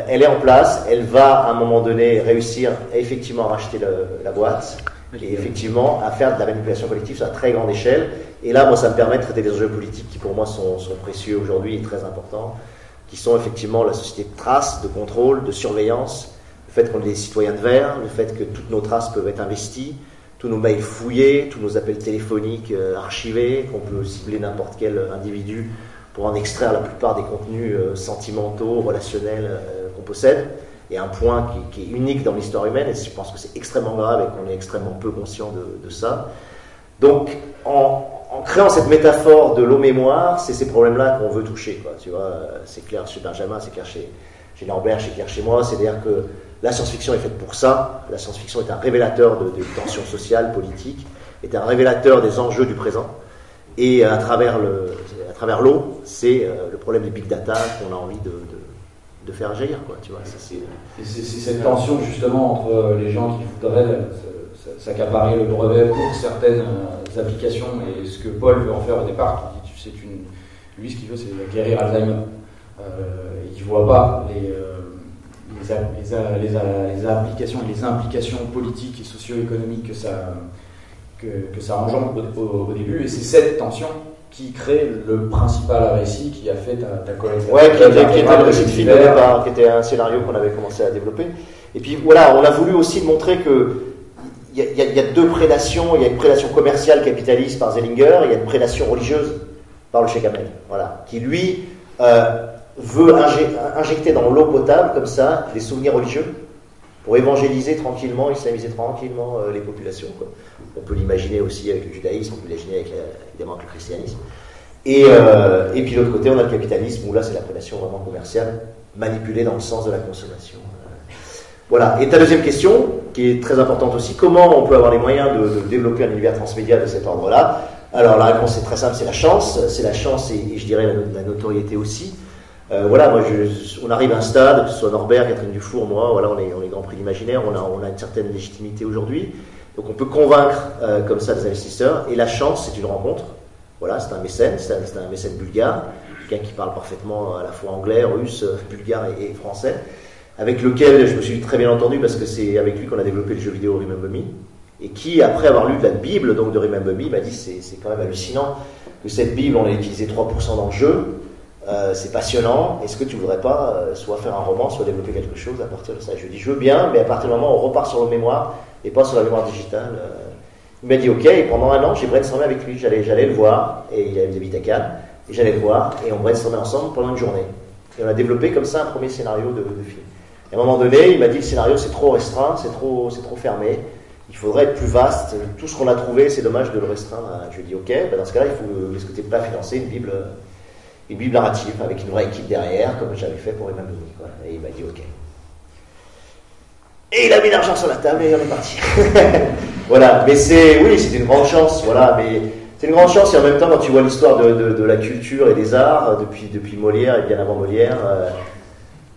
S1: elle est en place, elle va à un moment donné réussir effectivement à racheter la boîte, et effectivement à faire de la manipulation collective à très grande échelle. Et là, moi, ça me permet de traiter des enjeux politiques qui pour moi sont précieux aujourd'hui et très importants, qui sont effectivement la société de traces, de contrôle, de surveillance, le fait qu'on est des citoyens de verre, le fait que toutes nos traces peuvent être investies, tous nos mails fouillés, tous nos appels téléphoniques archivés, qu'on peut cibler n'importe quel individu pour en extraire la plupart des contenus sentimentaux, relationnels qu'on possède. Et un point qui est unique dans l'histoire humaine, et je pense que c'est extrêmement grave et qu'on est extrêmement peu conscient de ça. Donc, en créant cette métaphore de l'eau-mémoire, c'est ces problèmes-là qu'on veut toucher, quoi, tu vois. C'est clair chez Benjamin, c'est clair chez Norbert, c'est clair chez moi. C'est-à-dire que la science-fiction est faite pour ça. La science-fiction est un révélateur de tensions sociales, politiques, est un révélateur des enjeux du présent. Et à travers l'eau, c'est le problème des big data qu'on a envie de faire jaillir, quoi, tu vois.
S4: C'est cette tension justement entre les gens qui voudraient s'accaparer le brevet pour certaines applications et ce que Paul veut en faire au départ. Lui, ce qu'il veut, c'est guérir Alzheimer. Il ne voit pas les applications et les implications politiques et socio-économiques que ça engendre au début. Et c'est cette tension qui crée le principal récit qui a fait ta collègue.
S1: Ouais, qui était le récit de film au départ, qui était un scénario qu'on avait commencé à développer. Et puis voilà, on a voulu aussi montrer que il y a deux prédations. Il y a une prédation commerciale capitaliste par Zellinger, et il y a une prédation religieuse par le Sheikh Ahmed, voilà, qui lui veut injecter dans l'eau potable comme ça des souvenirs religieux pour évangéliser tranquillement, islamiser tranquillement les populations, quoi. On peut l'imaginer aussi avec le judaïsme, on peut l'imaginer évidemment avec le christianisme. Et puis de l'autre côté, on a le capitalisme où là c'est la prédation vraiment commerciale, manipulée dans le sens de la consommation. Voilà. Et ta deuxième question, qui est très importante aussi, comment on peut avoir les moyens de développer un univers transmédia de cet ordre-là? Alors la réponse est très simple, c'est la chance et je dirais la notoriété aussi. Voilà, moi on arrive à un stade, que ce soit Norbert, Catherine Dufour, moi, voilà, on est Grand Prix d'Imaginaire, on a une certaine légitimité aujourd'hui, donc on peut convaincre comme ça des investisseurs, et la chance c'est une rencontre. Voilà, c'est un mécène bulgare, quelqu'un qui parle parfaitement à la fois anglais, russe, bulgare et français, avec lequel je me suis très bien entendu parce que c'est avec lui qu'on a développé le jeu vidéo Remember Me, et qui, après avoir lu de la Bible, donc de Remember Me, m'a dit c'est quand même hallucinant que cette Bible, on l'a utilisée 3% dans le jeu, c'est passionnant, est-ce que tu voudrais pas soit faire un roman, soit développer quelque chose à partir de ça? Je lui ai dit je veux bien, mais à partir du moment où on repart sur le mémoire et pas sur la mémoire digitale. Il m'a dit ok, et pendant un an j'ai brainstormé avec lui, j'allais le voir, et il habite à Cannes, et j'allais le voir, et on brainstormait ensemble pendant une journée. Et on a développé comme ça un premier scénario de film. Et à un moment donné, il m'a dit le scénario c'est trop restreint, c'est trop fermé, il faudrait être plus vaste, tout ce qu'on a trouvé c'est dommage de le restreindre. Je lui ai dit ok, dans ce cas-là, est-ce que tu n'es pas financer une Bible narrative avec une vraie équipe derrière, comme j'avais fait pour Remember Me, et il m'a dit ok. Et il a mis l'argent sur la table et on est parti. Voilà, mais c'était une grande chance, voilà, mais c'est une grande chance, et en même temps, quand tu vois l'histoire de la culture et des arts, depuis Molière et bien avant Molière,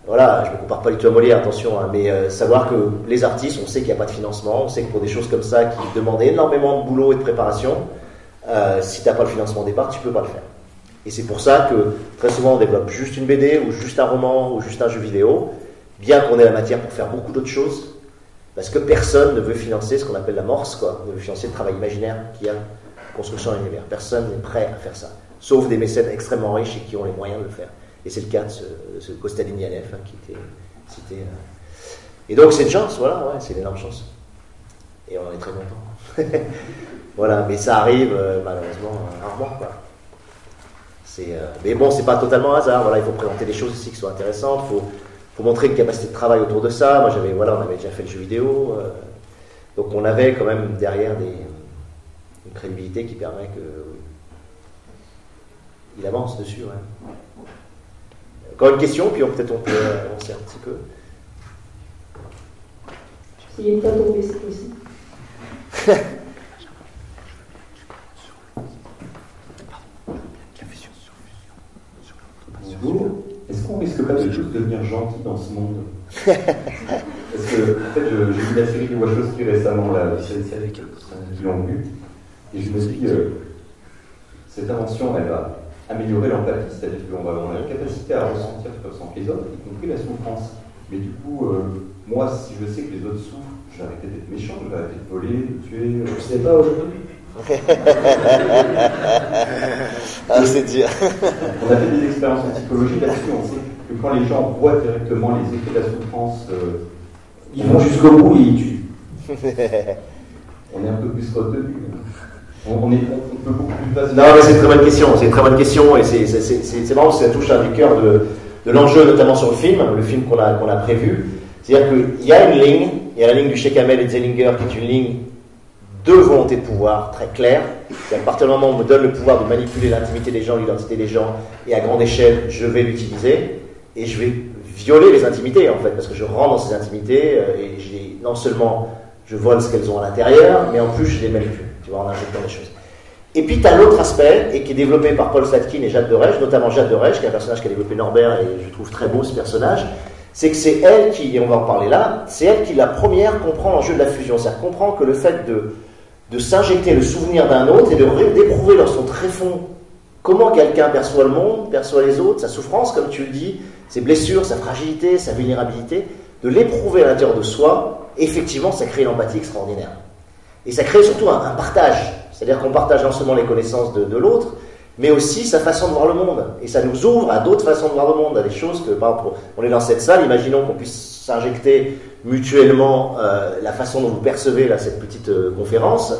S1: voilà, je ne me compare pas du tout à Molière, attention, hein, mais savoir que les artistes, on sait qu'il n'y a pas de financement, on sait que pour des choses comme ça qui demandent énormément de boulot et de préparation, si tu n'as pas le financement au départ, tu ne peux pas le faire. Et c'est pour ça que très souvent on développe juste une BD, ou juste un roman, ou juste un jeu vidéo, bien qu'on ait la matière pour faire beaucoup d'autres choses, parce que personne ne veut financer ce qu'on appelle l'amorce, quoi, ne veut financer le travail imaginaire qu'il y a en construction d'un univers. Personne n'est prêt à faire ça, sauf des mécènes extrêmement riches et qui ont les moyens de le faire. Et c'est le cas de ce Kostadin Yanev, hein, qui était cité. Et donc c'est une chance, voilà, ouais, c'est une énorme chance. Et on en est très content. Voilà, mais ça arrive malheureusement rarement, quoi. Mais bon, c'est pas totalement hasard. Voilà, il faut présenter des choses aussi qui soient intéressantes. Faut montrer une capacité de travail autour de ça. Moi, on avait déjà fait le jeu vidéo, donc on avait quand même derrière une crédibilité qui permet qu'il avance dessus. Ouais. Encore une question, puis peut-être on peut avancer un petit peu.
S6: Essayez de pas tomber, c'est possible.
S7: Bonjour. Est-ce qu'on risque pas de tous devenir gentil dans ce monde? Parce que, en fait, j'ai vu la série Wachowski récemment, cette série qui l'ont vue, et je me suis dit, cette invention, elle va améliorer l'empathie, c'est-à-dire qu'on va avoir la capacité à ressentir ce que ressentent les autres, y compris la souffrance. Mais du coup, moi, si je sais que les autres souffrent, je vais arrêter d'être méchant, je vais arrêter de voler, de tuer. Je sais pas aujourd'hui.
S1: Ah, c'est dire.
S7: On a fait des expériences en psychologie là-dessus, on sait que quand les gens voient directement les effets de la souffrance, ils vont jusqu'au bout et ils tuent. On est un peu plus retenu. On peut beaucoup plus facilement.
S1: Non, mais c'est une très bonne question, et c'est marrant, ça touche à du cœur de l'enjeu, notamment sur le film qu'on a prévu. C'est-à-dire qu'il y a une ligne, il y a la ligne du Sheikh Hamel et de Zellinger, qui est une ligne de volonté de pouvoir très claire. À partir du moment où on me donne le pouvoir de manipuler l'intimité des gens, l'identité des gens, et à grande échelle, je vais l'utiliser, et je vais violer les intimités, en fait, parce que je rentre dans ces intimités, et non seulement je vole ce qu'elles ont à l'intérieur, mais en plus je les manipule, tu vois, en injectant des choses. Et puis tu as l'autre aspect, et qui est développé par Paul Slatkin et Jade de Rèche, notamment Jade de Rèche, qui est un personnage qu'a développé Norbert, et je trouve très beau ce personnage, c'est que c'est elle qui, et on va en parler là, c'est elle qui la première comprend l'enjeu de la fusion, c'est-à-dire comprend que le fait de s'injecter le souvenir d'un autre et d'éprouver dans son tréfonds comment quelqu'un perçoit le monde, perçoit les autres, sa souffrance, comme tu le dis, ses blessures, sa fragilité, sa vulnérabilité, de l'éprouver à l'intérieur de soi, effectivement, ça crée une empathie extraordinaire. Et ça crée surtout un partage, c'est-à-dire qu'on partage non seulement les connaissances de l'autre, mais aussi sa façon de voir le monde. Et ça nous ouvre à d'autres façons de voir le monde, à des choses que, par exemple, on est dans cette salle, imaginons qu'on puisse s'injecter mutuellement la façon dont vous percevez là, cette petite conférence,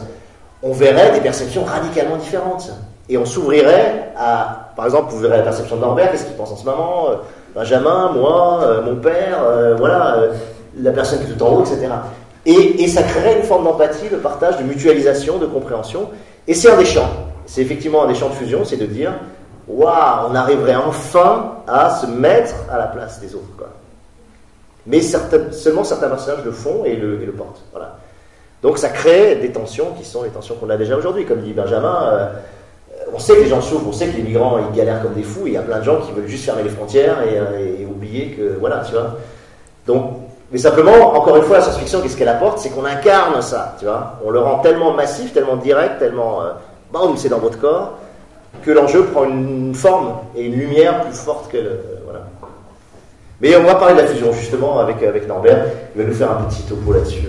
S1: on verrait des perceptions radicalement différentes. Et on s'ouvrirait à, par exemple, vous verrez la perception de Norbert, qu'est-ce qu'il pense en ce moment, Benjamin, moi, mon père, voilà, la personne qui est tout en haut, etc. Et ça créerait une forme d'empathie, de partage, de mutualisation, de compréhension. Et c'est un des champs. C'est effectivement un des champs de fusion, c'est de dire, waouh, on arriverait enfin à se mettre à la place des autres, quoi. Mais seulement certains personnages le font et le portent. Voilà. Donc ça crée des tensions qui sont les tensions qu'on a déjà aujourd'hui. Comme dit Benjamin, on sait que les gens souffrent, on sait que les migrants ils galèrent comme des fous, et il y a plein de gens qui veulent juste fermer les frontières et oublier que, voilà, tu vois. Donc, mais simplement, encore une fois, la science-fiction, qu'est-ce qu'elle apporte? C'est qu'on incarne ça, tu vois. On le rend tellement massif, tellement direct, tellement, boum, c'est dans votre corps, que l'enjeu prend une forme et une lumière plus forte que voilà. Mais on va parler de la fusion justement avec Norbert. Il va nous faire un petit topo là-dessus.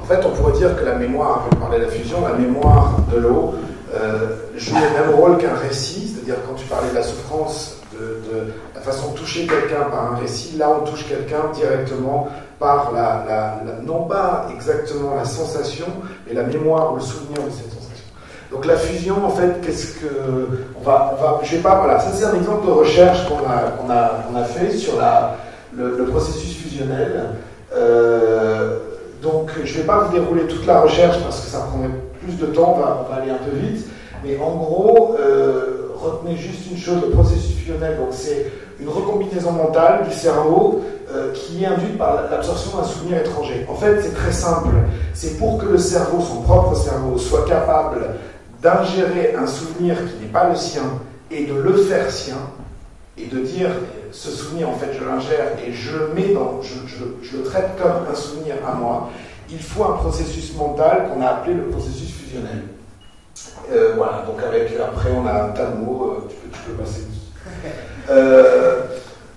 S3: En fait, on pourrait dire que la mémoire, avant de parler de la fusion, la mémoire de l'eau joue le même rôle qu'un récit, c'est-à-dire quand tu parlais de la souffrance, de la façon de toucher quelqu'un par un récit, là on touche quelqu'un directement par non pas exactement la sensation, mais la mémoire ou le souvenir de cette sensation. Donc la fusion, en fait, qu'est-ce que... je vais pas... Voilà, ça c'est un exemple de recherche qu'on a fait sur le processus fusionnel. Donc je ne vais pas vous dérouler toute la recherche parce que ça prendrait plus de temps, on va aller un peu vite. Mais en gros, retenez juste une chose, le processus fusionnel, donc c'est une recombinaison mentale du cerveau qui est induite par l'absorption d'un souvenir étranger. En fait, c'est très simple. C'est pour que le cerveau, son propre cerveau, soit capable d'ingérer un souvenir qui n'est pas le sien et de le faire sien, et de dire, ce souvenir, en fait, je l'ingère et je le traite comme un souvenir à moi, il faut un processus mental qu'on a appelé le processus fusionnel. Voilà, donc après on a un tas de mots, tu peux passer dessus.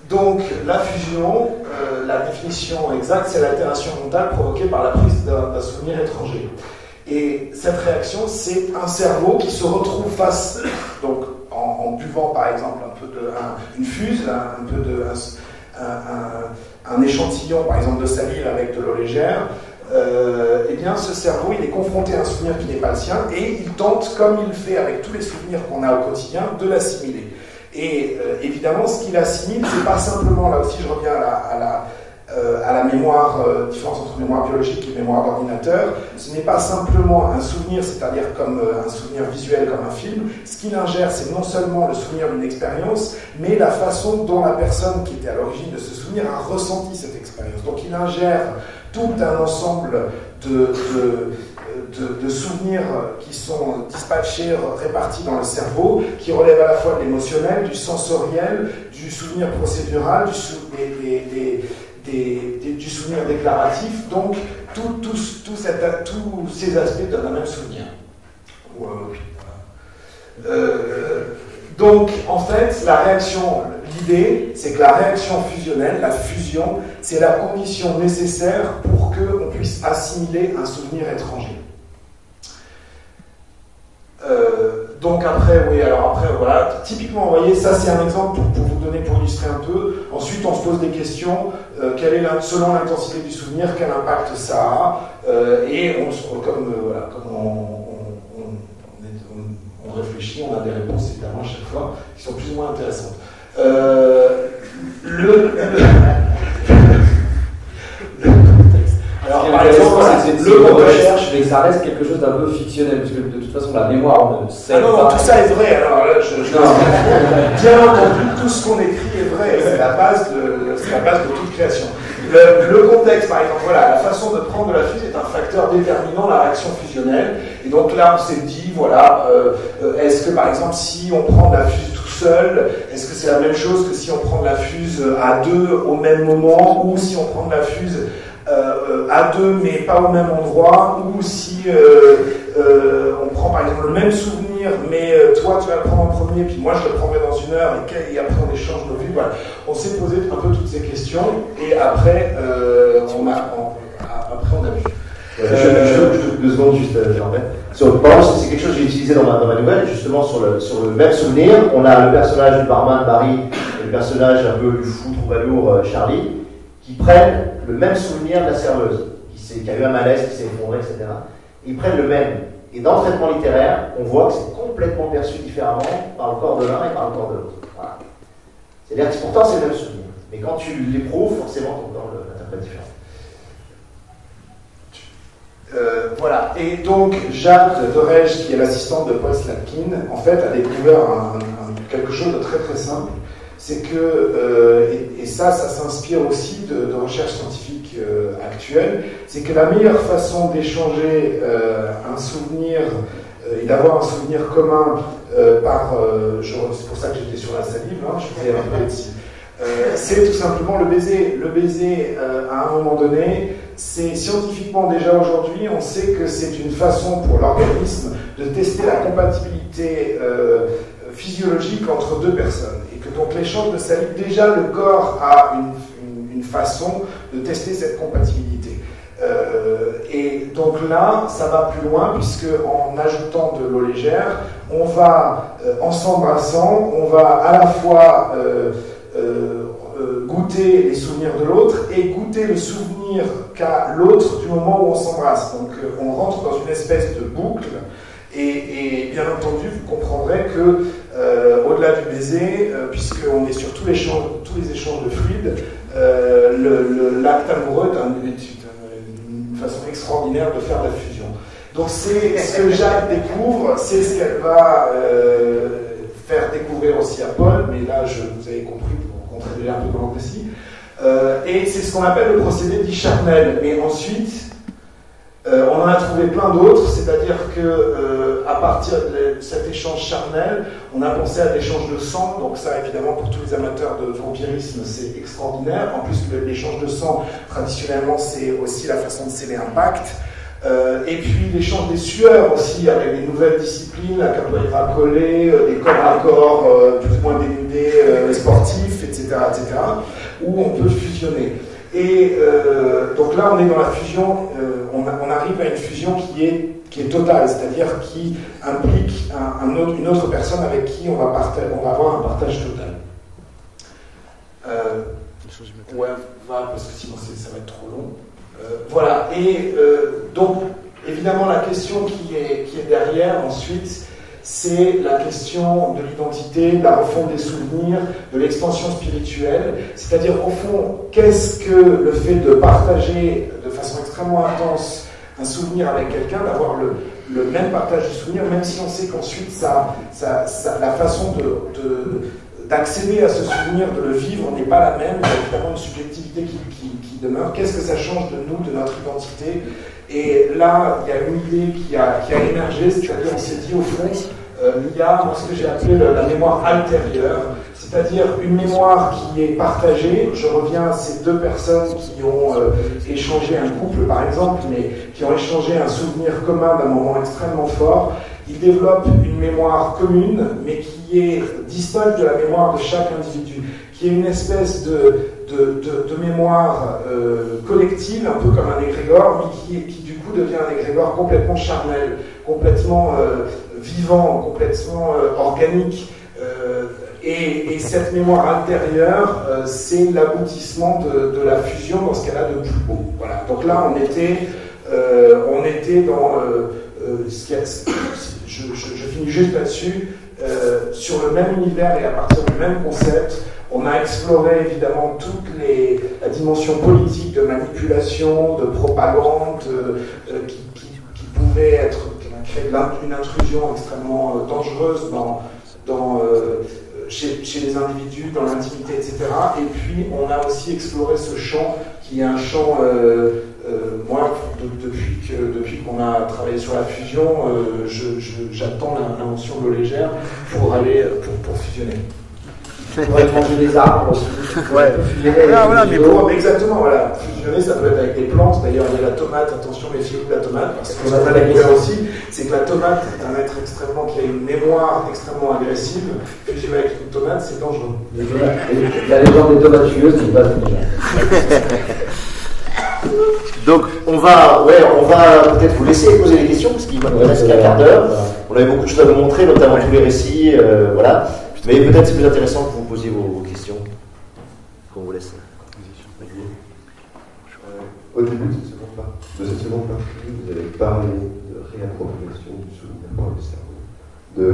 S3: Donc la fusion, la définition exacte, c'est l'altération mentale provoquée par la prise d'un souvenir étranger. Et cette réaction, c'est un cerveau qui se retrouve face, donc en buvant par exemple une fuse, un échantillon par exemple de salive avec de l'eau légère, eh bien ce cerveau il est confronté à un souvenir qui n'est pas le sien et il tente, comme il le fait avec tous les souvenirs qu'on a au quotidien, de l'assimiler. Et évidemment ce qu'il assimile, c'est pas simplement, là aussi je reviens à la mémoire, différence entre mémoire biologique et mémoire d'ordinateur, ce n'est pas simplement un souvenir, c'est-à-dire comme un souvenir visuel, comme un film. Ce qu'il ingère, c'est non seulement le souvenir d'une expérience, mais la façon dont la personne qui était à l'origine de ce souvenir a ressenti cette expérience. Donc il ingère tout un ensemble de souvenirs qui sont dispatchés, répartis dans le cerveau, qui relèvent à la fois de l'émotionnel, du sensoriel, du souvenir procédural, du souvenir déclaratif, donc tous ces aspects donnent un même souvenir. Donc en fait, l'idée, c'est que la réaction fusionnelle, la fusion, c'est la condition nécessaire pour qu'on puisse assimiler un souvenir étranger. Donc après, voilà, typiquement, vous voyez, ça c'est un exemple pour vous donner, pour illustrer un peu. Ensuite, on se pose des questions, selon l'intensité du souvenir, quel impact ça a, et comme on réfléchit, on a des réponses évidemment à chaque fois, qui sont plus ou moins intéressantes.
S4: Alors, par exemple, c'est recherche, mais ça reste quelque chose d'un peu fictionnel, parce que de toute façon, la mémoire ne sert pas.
S3: Non, tout ça est vrai. Alors là, bien entendu, tout ce qu'on écrit est vrai. C'est la base de toute création. Le contexte, par exemple, voilà, la façon de prendre de la fuse est un facteur déterminant la réaction fusionnelle. Et donc là, on s'est dit, voilà, est-ce que par exemple, si on prend de la fuse tout seul, est-ce que c'est la même chose que si on prend de la fuse à deux au même moment, ou si on prend de la fuse à deux mais pas au même endroit, ou si on prend par exemple le même souvenir mais toi tu vas le prendre en premier puis moi je le prendrai dans une heure et après on échange nos vues. Voilà. On s'est posé un peu toutes ces questions et après on a vu.
S1: Je 2 secondes juste, Jean-Bert. C'est quelque chose que j'ai utilisé dans ma nouvelle, justement sur le même souvenir. On a le personnage du barman Barry et le personnage un peu du fou troubadour Charlie qui prennent le même souvenir de la serveuse, qui a eu un malaise, qui s'est effondré, etc. Ils prennent le même. Et dans le traitement littéraire, on voit que c'est complètement perçu différemment par le corps de l'un et par le corps de l'autre. Voilà. C'est-à-dire que pourtant c'est le même souvenir. Mais quand tu l'éprouves, forcément ton corps l'interprète différemment.
S3: Voilà. Et donc, Jade Dorège, qui est l'assistante de Paul Slatkin, en fait, a découvert quelque chose de très très simple. C'est que, et ça s'inspire aussi de recherches scientifiques actuelles, c'est que la meilleure façon d'échanger un souvenir et d'avoir un souvenir commun c'est pour ça que j'étais sur la salive, hein, je faisais un peu ici. C'est tout simplement le baiser. Le baiser, à un moment donné, c'est scientifiquement déjà aujourd'hui, on sait que c'est une façon pour l'organisme de tester la compatibilité physiologique entre deux personnes. Et que donc l'échange de salive, déjà le corps a une une façon de tester cette compatibilité. Et donc là, ça va plus loin, puisque en ajoutant de l'eau légère, on va, en s'embrassant, on va à la fois goûter les souvenirs de l'autre et goûter le souvenir qu'a l'autre du moment où on s'embrasse. Donc on rentre dans une espèce de boucle, et bien entendu, vous comprendrez que au-delà du baiser, puisqu'on est sur tous les échanges de fluides, l'acte amoureux est une façon extraordinaire de faire de la fusion. Donc c'est ce que Jacques découvre, c'est ce qu'elle va faire découvrir aussi à Paul, mais là vous avez compris, pour rentrer déjà un peu dans le récit, et c'est ce qu'on appelle le procédé dit charnel. Mais ensuite, on en a trouvé plein d'autres, c'est-à-dire que à partir de cet échange charnel, on a pensé à l'échange de sang. Donc ça, évidemment, pour tous les amateurs de vampirisme, c'est extraordinaire. En plus, l'échange de sang, traditionnellement, c'est aussi la façon de sceller un pacte. Et puis l'échange des sueurs aussi, avec des nouvelles disciplines, la capoeira collée, des corps à corps plus ou moins dénudés, sportifs, etc., où on peut fusionner. Et donc là, on est dans la fusion, on arrive à une fusion qui est totale, c'est-à-dire qui implique une autre personne avec qui on va avoir un partage total. Ouais, parce que sinon ça va être trop long. Voilà, et donc évidemment la question qui est derrière ensuite, c'est la question de l'identité, de la refonte des souvenirs, de l'expansion spirituelle. C'est-à-dire, au fond, qu'est-ce que le fait de partager de façon extrêmement intense un souvenir avec quelqu'un, d'avoir le même partage du souvenir, même si on sait qu'ensuite la façon d'accéder à ce souvenir, de le vivre, n'est pas la même. Il y a évidemment une subjectivité qui demeure. Qu'est-ce que ça change de nous, de notre identité? Et là, il y a une idée qui a émergé, c'est-à-dire on s'est dit au fond, il y a ce que j'ai appelé la mémoire altérieure, c'est-à-dire une mémoire qui est partagée. Je reviens à ces deux personnes qui ont échangé, un couple par exemple, mais qui ont échangé un souvenir commun d'un moment extrêmement fort. Ils développent une mémoire commune, mais qui est distincte de la mémoire de chaque individu, qui est une espèce de mémoire collective, un peu comme un égrégore, mais qui du coup devient un égrégore complètement charnel, complètement vivant, complètement organique. Et cette mémoire intérieure, c'est l'aboutissement de la fusion dans ce qu'elle a de plus beau. Voilà. Donc là, on était dans je finis juste là-dessus, sur le même univers et à partir du même concept. On a exploré évidemment toute la dimension politique de manipulation, de propagande, qui pouvait être une intrusion extrêmement dangereuse chez les individus, dans l'intimité, etc. Et puis on a aussi exploré ce champ qui est un champ, moi, depuis qu'on a travaillé sur la fusion, j'attends l'invention de l'eau légère pour fusionner.
S4: On pourrait manger des arbres aussi.
S3: Ouais. Voilà, mais exactement, voilà. Fusionner, ça peut être avec des plantes. D'ailleurs, il y a la tomate, attention, méfiez-vous de la tomate, parce que ce qu'on a découvert aussi, c'est que la tomate est un être qui a une mémoire extrêmement agressive. Fusionner avec une tomate, c'est dangereux.
S4: La légende des tomates tueuses n'est pas finie.
S1: Donc, on va peut-être vous laisser poser des questions, parce qu'il ne reste qu'un quart d'heure. On avait beaucoup de choses à vous montrer, notamment tous les récits, voilà. Mais peut-être c'est plus intéressant que vous posiez vos questions. Qu'on vous laisse.
S8: Au début de cette seconde partie, vous avez parlé de réappropriation du souvenir par le cerveau, de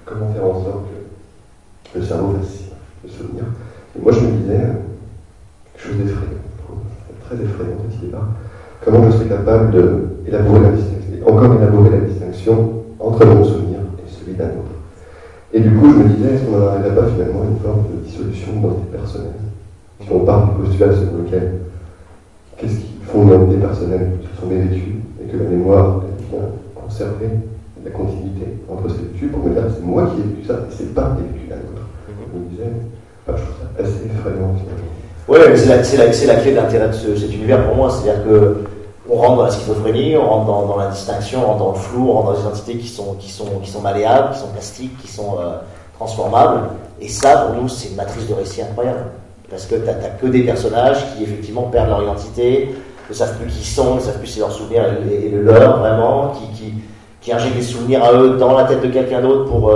S8: comment faire en sorte que le cerveau fasse le souvenir. Et moi, je me disais quelque chose d'effrayant, très effrayant cette idée-là. Comment je serais capable d'élaborer la distinction entre mon souvenir et celui d'un autre. Et du coup, je me disais, est-ce qu'on n'arriverait pas finalement à une forme de dissolution de l'identité personnelle? Si on parle du postulat selon lequel, qu'est-ce qui font l'identité personnelle? Ce sont des vécus, et que la mémoire vient conserver la continuité entre ces vécus pour me dire, c'est moi qui ai vécu ça, et c'est pas les vécus d'un autre. Je me disais, je trouve ça assez effrayant finalement.
S1: Oui, mais c'est la clé de l'intérêt de cet univers pour moi, c'est-à-dire que on rentre dans la schizophrénie, on rentre dans la distinction, on rentre dans le flou, on rentre dans des entités qui sont malléables, qui sont plastiques, qui sont transformables. Et ça, pour nous, c'est une matrice de récit incroyable. Parce que t'as que des personnages qui effectivement perdent leur identité, ne savent plus qui ils sont, ne savent plus si leur souvenir est le leur vraiment, qui injectent des souvenirs à eux dans la tête de quelqu'un d'autre pour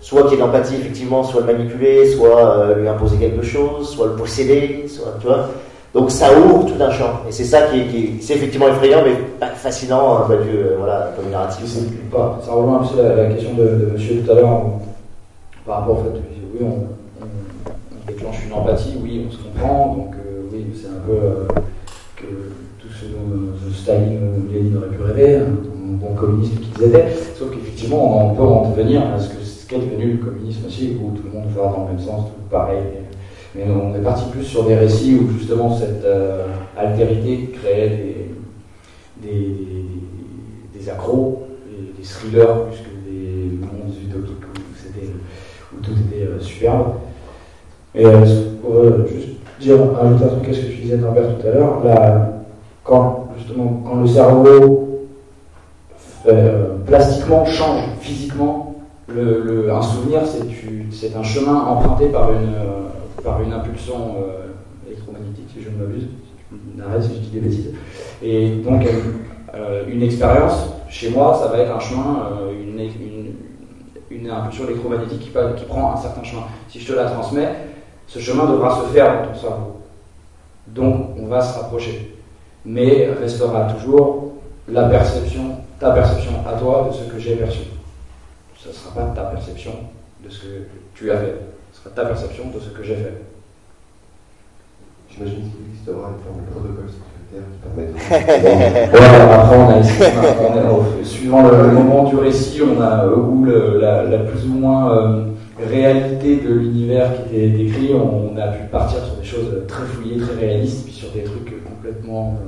S1: soit qu'il y ait de l'empathie effectivement, soit le manipuler, soit lui imposer quelque chose, soit le posséder, soit, tu vois. Donc ça ouvre tout un champ. Et c'est ça qui c'est effectivement effrayant, mais pas fascinant, voilà, comme narratif.
S4: Ça rejoint un peu la question de monsieur tout à l'heure, par rapport au fait, oui, on déclenche une empathie, oui, on se comprend, donc oui, c'est un peu que tout ce dont Staline ou Lénine aurait pu rêver, un bon communiste qu'ils étaient, sauf qu'effectivement, on peut en devenir à ce qu'est devenu le communisme aussi, où tout le monde va dans le même sens, tout pareil. Mais on est parti plus sur des récits où justement cette altérité créait des accros, des thrillers plus que des mondes utopiques où tout était superbe. Et pour juste ajouter un truc, qu'est-ce que tu disais Norbert tout à l'heure, quand le cerveau plastiquement change physiquement, un souvenir c'est un chemin emprunté par une impulsion électromagnétique, si je ne m'abuse, arrête si je dis des bêtises. Et donc une expérience, chez moi, ça va être un chemin, une impulsion électromagnétique qui prend un certain chemin. Si je te la transmets, ce chemin devra se faire dans ton cerveau. Donc on va se rapprocher. Mais restera toujours ta perception à toi de ce que j'ai perçu. Ce ne sera pas ta perception de ce que tu as fait. Ce sera ta perception de ce que j'ai fait.
S8: J'imagine qu'il existera une forme de protocole sécuritaire qui permet de...
S4: Après, suivant le moment du récit, on a où la plus ou moins réalité de l'univers qui était décrit, on a pu partir sur des choses très fouillées, très réalistes, puis sur des trucs complètement...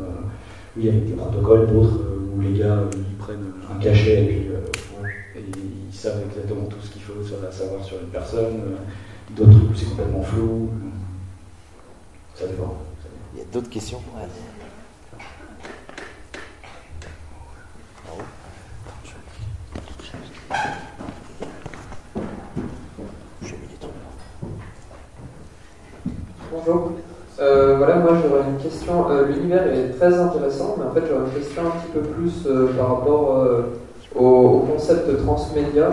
S4: oui, avec des protocoles, d'autres où les gars ils prennent un cachet et puis ils savent exactement tout ce qu'il faut savoir sur une personne. D'autres trucs où c'est complètement flou. Ça dépend.
S1: Il y a d'autres questions? Ouais.
S9: Bonjour. Voilà, moi j'aurais une question. L'univers est très intéressant, mais en fait j'aurais une question un petit peu plus par rapport au concept transmédia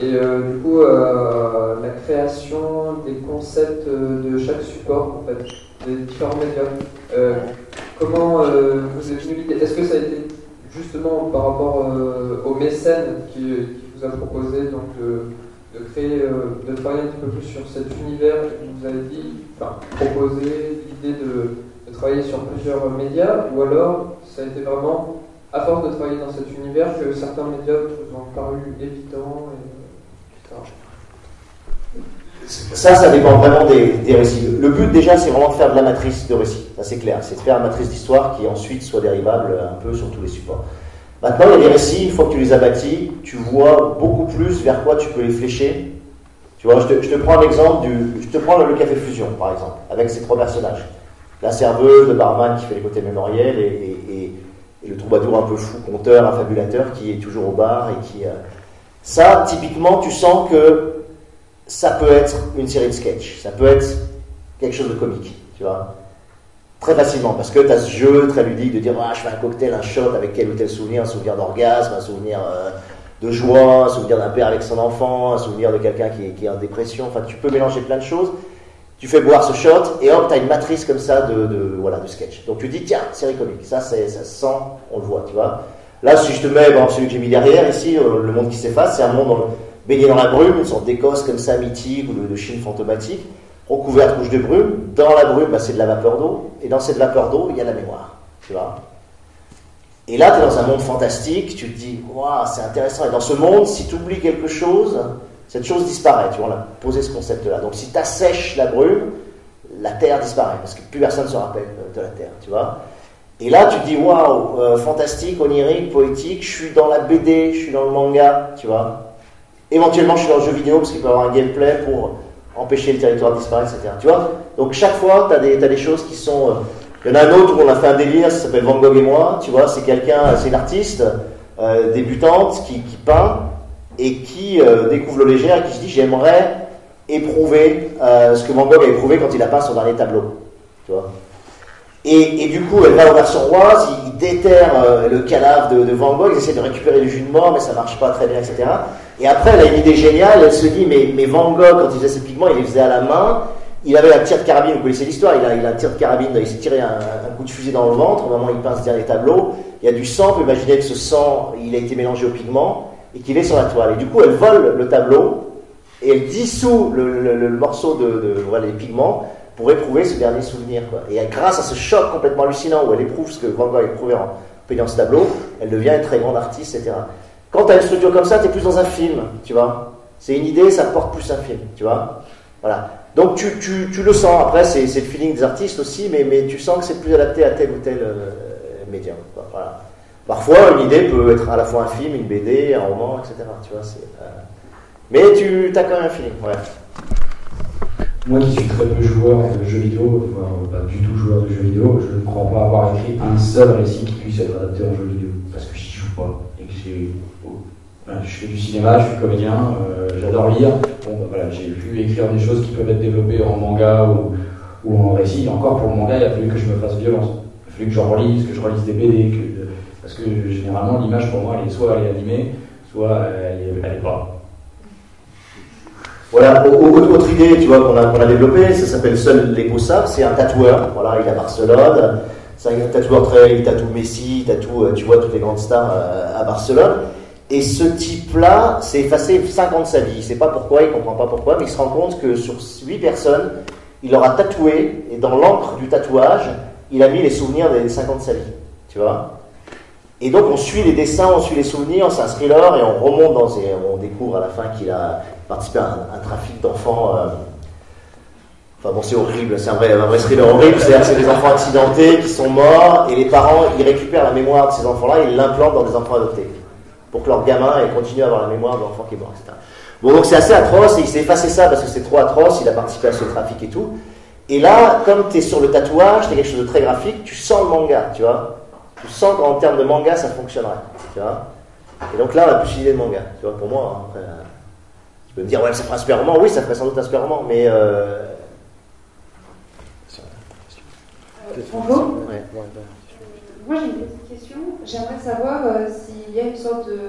S9: et du coup la création des concepts de chaque support en fait, des différents médias. Comment vous êtes venu l'idée? Est-ce que ça a été justement par rapport au mécène qui vous a proposé donc de créer, de travailler un petit peu plus sur cet univers et vous avez dit, proposer l'idée de travailler sur plusieurs médias, ou alors ça a été vraiment à force de travailler dans cet univers que certains médias vous ont paru évidents, etc.
S1: Ça dépend vraiment des récits. Le but déjà, c'est vraiment de faire de la matrice de récit. Ça c'est clair, c'est de faire une matrice d'histoire qui ensuite soit dérivable un peu sur tous les supports. Maintenant, il y a des récits, une fois que tu les as bâtis, tu vois beaucoup plus vers quoi tu peux les flécher. Tu vois, je te prends un exemple je te prends le Café Fusion, par exemple, avec ses trois personnages. La serveuse, le barman qui fait les côtés mémoriels et le troubadour un peu fou, conteur, affabulateur qui est toujours au bar et qui... Ça, typiquement, tu sens que ça peut être une série de sketchs, ça peut être quelque chose de comique, tu vois. Très facilement, parce que tu as ce jeu très ludique de dire je fais un cocktail, un shot avec tel ou tel souvenir, un souvenir d'orgasme, un souvenir de joie, un souvenir d'un père avec son enfant, un souvenir de quelqu'un qui est en dépression. Enfin, tu peux mélanger plein de choses. Tu fais boire ce shot et hop, tu as une matrice comme ça de sketch. Donc tu dis tiens, série comique, ça se sent, on le voit, tu vois. Là, si je te mets celui que j'ai mis derrière ici, le monde qui s'efface, c'est un monde baigné dans la brume, une sorte d'Écosse comme ça mythique ou de Chine fantomatique, recouvert de couches de brume. Dans la brume, c'est de la vapeur d'eau, et dans cette vapeur d'eau, il y a la mémoire, tu vois. Et là, tu es dans un monde fantastique, tu te dis, waouh, c'est intéressant. Et dans ce monde, si tu oublies quelque chose, cette chose disparaît. Tu vois, on a posé ce concept-là. Donc, si tu assèches la brume, la Terre disparaît, parce que plus personne ne se rappelle de la Terre, tu vois. Et là, tu te dis, waouh, fantastique, onirique, poétique, je suis dans la BD, je suis dans le manga, tu vois. Éventuellement, je suis dans le jeu vidéo, parce qu'il peut y avoir un gameplay pour empêcher le territoire de disparaître, etc. Tu vois. Donc, chaque fois, tu as des choses qui sont... Il y en a un autre où on a fait un délire, ça s'appelle Van Gogh et moi, tu vois, c'est une artiste débutante qui peint et qui découvre l'eau légère et qui se dit j'aimerais éprouvé ce que Van Gogh a éprouvé quand il a peint son dernier tableau. Tu vois. Et du coup, elle va au version hongroise, il déterre le cadavre de Van Gogh, ils essaient de récupérer le jus de mort, mais ça marche pas très bien, etc. Et après, elle a une idée géniale, elle se dit, mais Van Gogh, quand il faisait ses pigments, il les faisait à la main, il avait un tir de carabine, vous connaissez l'histoire, il a un tir de carabine, il s'est tiré un coup de fusil dans le ventre, au moment où il peint ce dernier tableau, il y a du sang, vous imaginez que ce sang, il a été mélangé au pigment, et qu'il est sur la toile. Et du coup, elle vole le tableau, et elle dissout le morceau voilà, les pigments, pour éprouver ce dernier souvenir, quoi. Et grâce à ce choc complètement hallucinant où elle éprouve ce que Van Gogh a éprouvé en peignant ce tableau, elle devient une très grande artiste, etc. Quand tu as une structure comme ça, tu es plus dans un film, tu vois. C'est une idée, ça porte plus un film, tu vois. Voilà. Donc tu le sens, après c'est le feeling des artistes aussi, mais tu sens que c'est plus adapté à tel ou tel médium, quoi. Voilà. Parfois, une idée peut être à la fois un film, une BD, un roman, etc. Tu vois, mais tu as quand même un feeling, ouais.
S4: Moi qui suis très peu joueur de jeux vidéo, voire pas du tout joueur de jeux vidéo, je ne crois pas avoir écrit un seul récit qui puisse être adapté en jeu vidéo. Parce que j'y joue pas. Et que je fais du cinéma, je suis comédien, j'adore lire. Bon, bah, voilà, j'ai pu écrire des choses qui peuvent être développées en manga ou en récit. Et encore pour le manga, il a fallu que je me fasse violence. Il a fallu que je relise des BD. Parce que généralement, l'image pour moi, soit elle est animée, soit elle est pas.
S1: Voilà, autre idée, tu vois, qu'on a développée, ça s'appelle Seul l'Ego savent, c'est un tatoueur, voilà, il est à Barcelone, c'est un tatoueur il tatoue Messi, il tatoue, tu vois, toutes les grandes stars à Barcelone, et ce type-là s'est effacé 5 ans de sa vie, il sait pas pourquoi, il comprend pas pourquoi, mais il se rend compte que sur 8 personnes, il leur a tatoué, et dans l'encre du tatouage, il a mis les souvenirs des 5 ans de sa vie, tu vois. Et donc on suit les dessins, on suit les souvenirs, c'est un thriller, et on remonte on découvre à la fin qu'il a participé à un trafic d'enfants. Enfin bon, c'est horrible, c'est un vrai thriller horrible, c'est-à-dire que c'est des enfants accidentés qui sont morts, et les parents, ils récupèrent la mémoire de ces enfants-là, et ils l'implantent dans des enfants adoptés, pour que leur gamin continue à avoir la mémoire de l'enfant qui est mort, etc. Bon, donc c'est assez atroce, et il s'est effacé ça parce que c'est trop atroce, il a participé à ce trafic et tout. Et là, comme tu es sur le tatouage, tu es quelque chose de très graphique, tu sens le manga, tu vois. Tu sens qu'en termes de manga, ça fonctionnerait, tu vois. Et donc là, on a plus une idée de manga, tu vois, pour moi. Hein, après, tu peux me dire, ouais, ça ferait un super roman, oui, ça ferait sans doute un super roman, mais...
S10: Bonjour.
S1: Ouais.
S10: Moi, j'ai une petite question. J'aimerais savoir s'il y a une sorte de...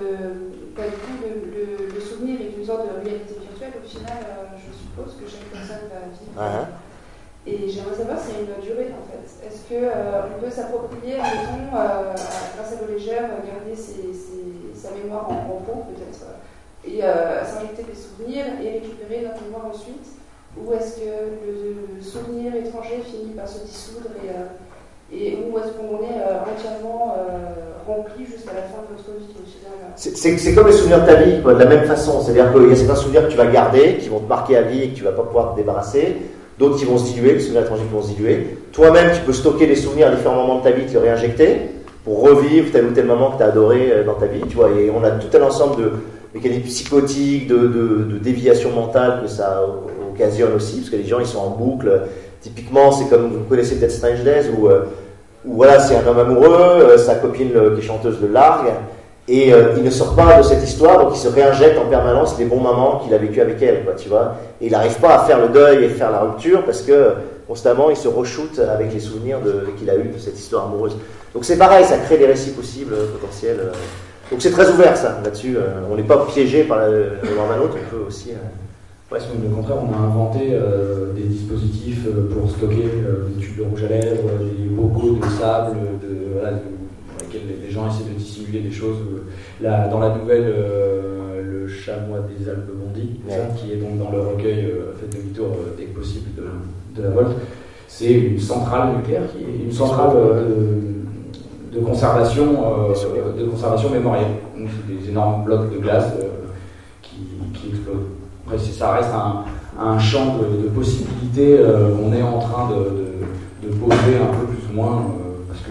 S10: le souvenir est une sorte de réalité virtuelle, au final, je suppose que chaque personne va vivre. Et j'aimerais savoir s'il y a une durée en fait. Est-ce qu'on peut s'approprier, mettons, grâce à l'eau légère, garder sa mémoire en peau peut-être, et s'injecter des souvenirs et récupérer notre mémoire ensuite? Ou est-ce que le souvenir étranger finit par se dissoudre et où est-ce qu'on est entièrement rempli jusqu'à la fin de notre vie au final?
S1: C'est comme les souvenirs de ta vie, quoi, de la même façon. C'est-à-dire qu'il y a certains souvenirs que tu vas garder, qui vont te marquer à vie et que tu ne vas pas pouvoir te débarrasser. D'autres qui vont se diluer, les souvenirs étrangers qui vont se diluer. Toi-même, tu peux stocker des souvenirs à différents moments de ta vie, te les réinjecter pour revivre tel ou tel moment que tu as adoré dans ta vie. Tu vois, et on a tout un ensemble de mécanismes psychotiques, de déviations mentales que ça occasionne aussi, parce que les gens, ils sont en boucle. Typiquement, c'est comme vous connaissez peut-être Strange Days, où voilà, c'est un homme amoureux, sa copine qui est chanteuse le largue, et il ne sort pas de cette histoire, donc il se réinjecte en permanence les bons moments qu'il a vécu avec elle, quoi, tu vois. Et il n'arrive pas à faire le deuil et faire la rupture parce que constamment il se re-shoot avec les souvenirs qu'il a eu de cette histoire amoureuse. Donc c'est pareil, ça crée des récits possibles, potentiels. Donc c'est très ouvert ça, là-dessus. On n'est pas piégé par l'un d'un autre, on peut aussi...
S4: Ouais, au contraire, on a inventé des dispositifs pour stocker des tubes de rouge à lèvres, des bocaux de sable, voilà, dans lesquels les gens essaient de dissimuler des choses. Là, dans la nouvelle, le chamois des Alpes Bondy, qui est donc dans le recueil Faites demi-tour dès que possible de la Volte, c'est une centrale nucléaire qui est une centrale de conservation mémorielle. Donc c'est des énormes blocs de glace qui explosent. Après, ça reste un champ de possibilités qu'on est en train de poser un peu plus ou moins, parce que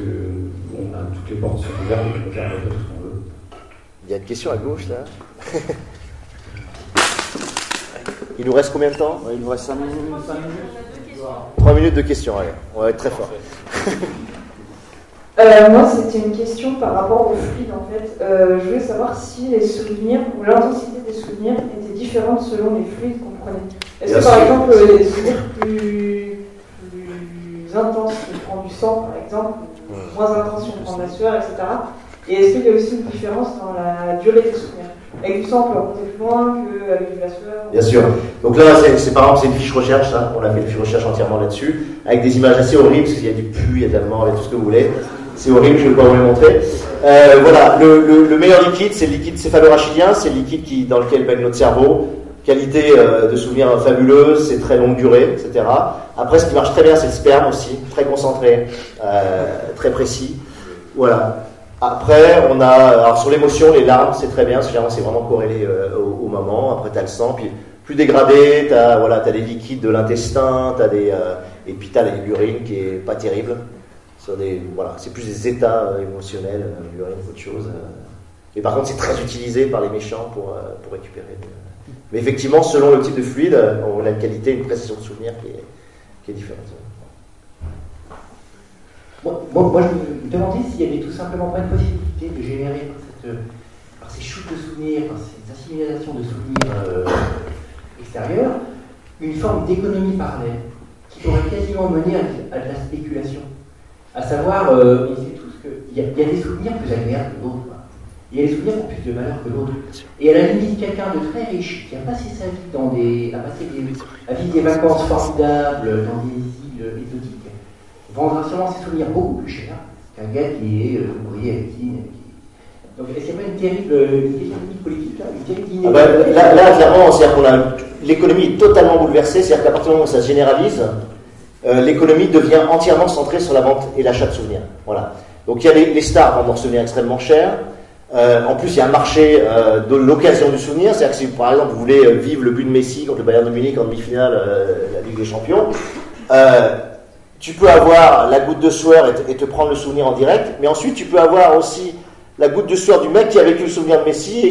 S4: on a toutes les portes sont ouvertes et on peut faire un peu tout ce qu'on veut.
S1: Il y a une question à gauche là. Il nous reste combien de temps? Il nous reste 5 minutes. 3 minutes de questions, allez. On va être très fort.
S10: Moi, c'était une question par rapport aux fluides, en fait. Je voulais savoir si les souvenirs, ou l'intensité des souvenirs, était différente selon les fluides qu'on prenait.
S11: Est-ce que par exemple, il y a des souvenirs plus intenses si on prend du sang, par exemple, moins intenses si on prend de la sueur, etc. Et est-ce qu'il y a aussi une différence dans la durée des souvenirs? Avec du sang, on peut remonter plus loin qu'avec de la sueur?
S1: Bien sûr. Donc là, c'est par exemple, c'est une fiche recherche, ça. On a fait une fiche recherche entièrement là-dessus, avec des images assez horribles, parce qu'il y a du pu, il y a de la mort, il y a tout ce que vous voulez. C'est horrible, je ne vais pas vous le montrer. Voilà, le meilleur liquide, c'est le liquide céphalorachidien, c'est le liquide dans lequel baigne notre cerveau. Qualité de souvenir fabuleuse, c'est très longue durée, etc. Après, ce qui marche très bien, c'est le sperme aussi, très concentré, très précis. Voilà. Après, on a, alors sur l'émotion, les larmes, c'est très bien, parce que c'est vraiment corrélé au moment. Après, tu as le sang, puis plus dégradé, tu as des liquides de l'intestin, et puis tu as l'urine qui est pas terrible. Voilà, c'est plus des états émotionnels, l'urine, autre chose. Et par contre, c'est très utilisé par les méchants pour récupérer. Mais effectivement, selon le type de fluide, on a une qualité, une précision de souvenir qui est différente.
S12: Moi, je me demandais s'il y avait tout simplement pas une possibilité de générer par ces shoots de souvenirs, par ces assimilations de souvenirs extérieurs, une forme d'économie parallèle qui pourrait quasiment mener à de la spéculation. À savoir, on sait tous qu'il y a des souvenirs plus agréables que d'autres. Il y a des souvenirs qui ont plus de valeur que d'autres. Et à la limite, quelqu'un de très riche qui a passé sa vie à vivre des vacances formidables dans des îles exotiques, vendra sûrement ses souvenirs beaucoup plus cher qu'un gars qui est ouvrier à l'usine. Donc est-ce qu'il n'y a pas une terrible politique là, une terrible
S1: là, clairement, c'est-à-dire qu'on a l'économie est totalement bouleversée, c'est-à-dire qu'à partir du moment où ça se généralise, l'économie devient entièrement centrée sur la vente et l'achat de souvenirs. Voilà. Donc il y a les stars vendent leurs souvenirs extrêmement chers. En plus, il y a un marché de l'occasion du souvenir, c'est-à-dire que si par exemple vous voulez vivre le but de Messi contre le Bayern de Munich en demi-finale de la Ligue des Champions, tu peux avoir la goutte de sueur et te prendre le souvenir en direct, mais ensuite tu peux avoir aussi la goutte de sueur du mec qui a vécu le souvenir de Messi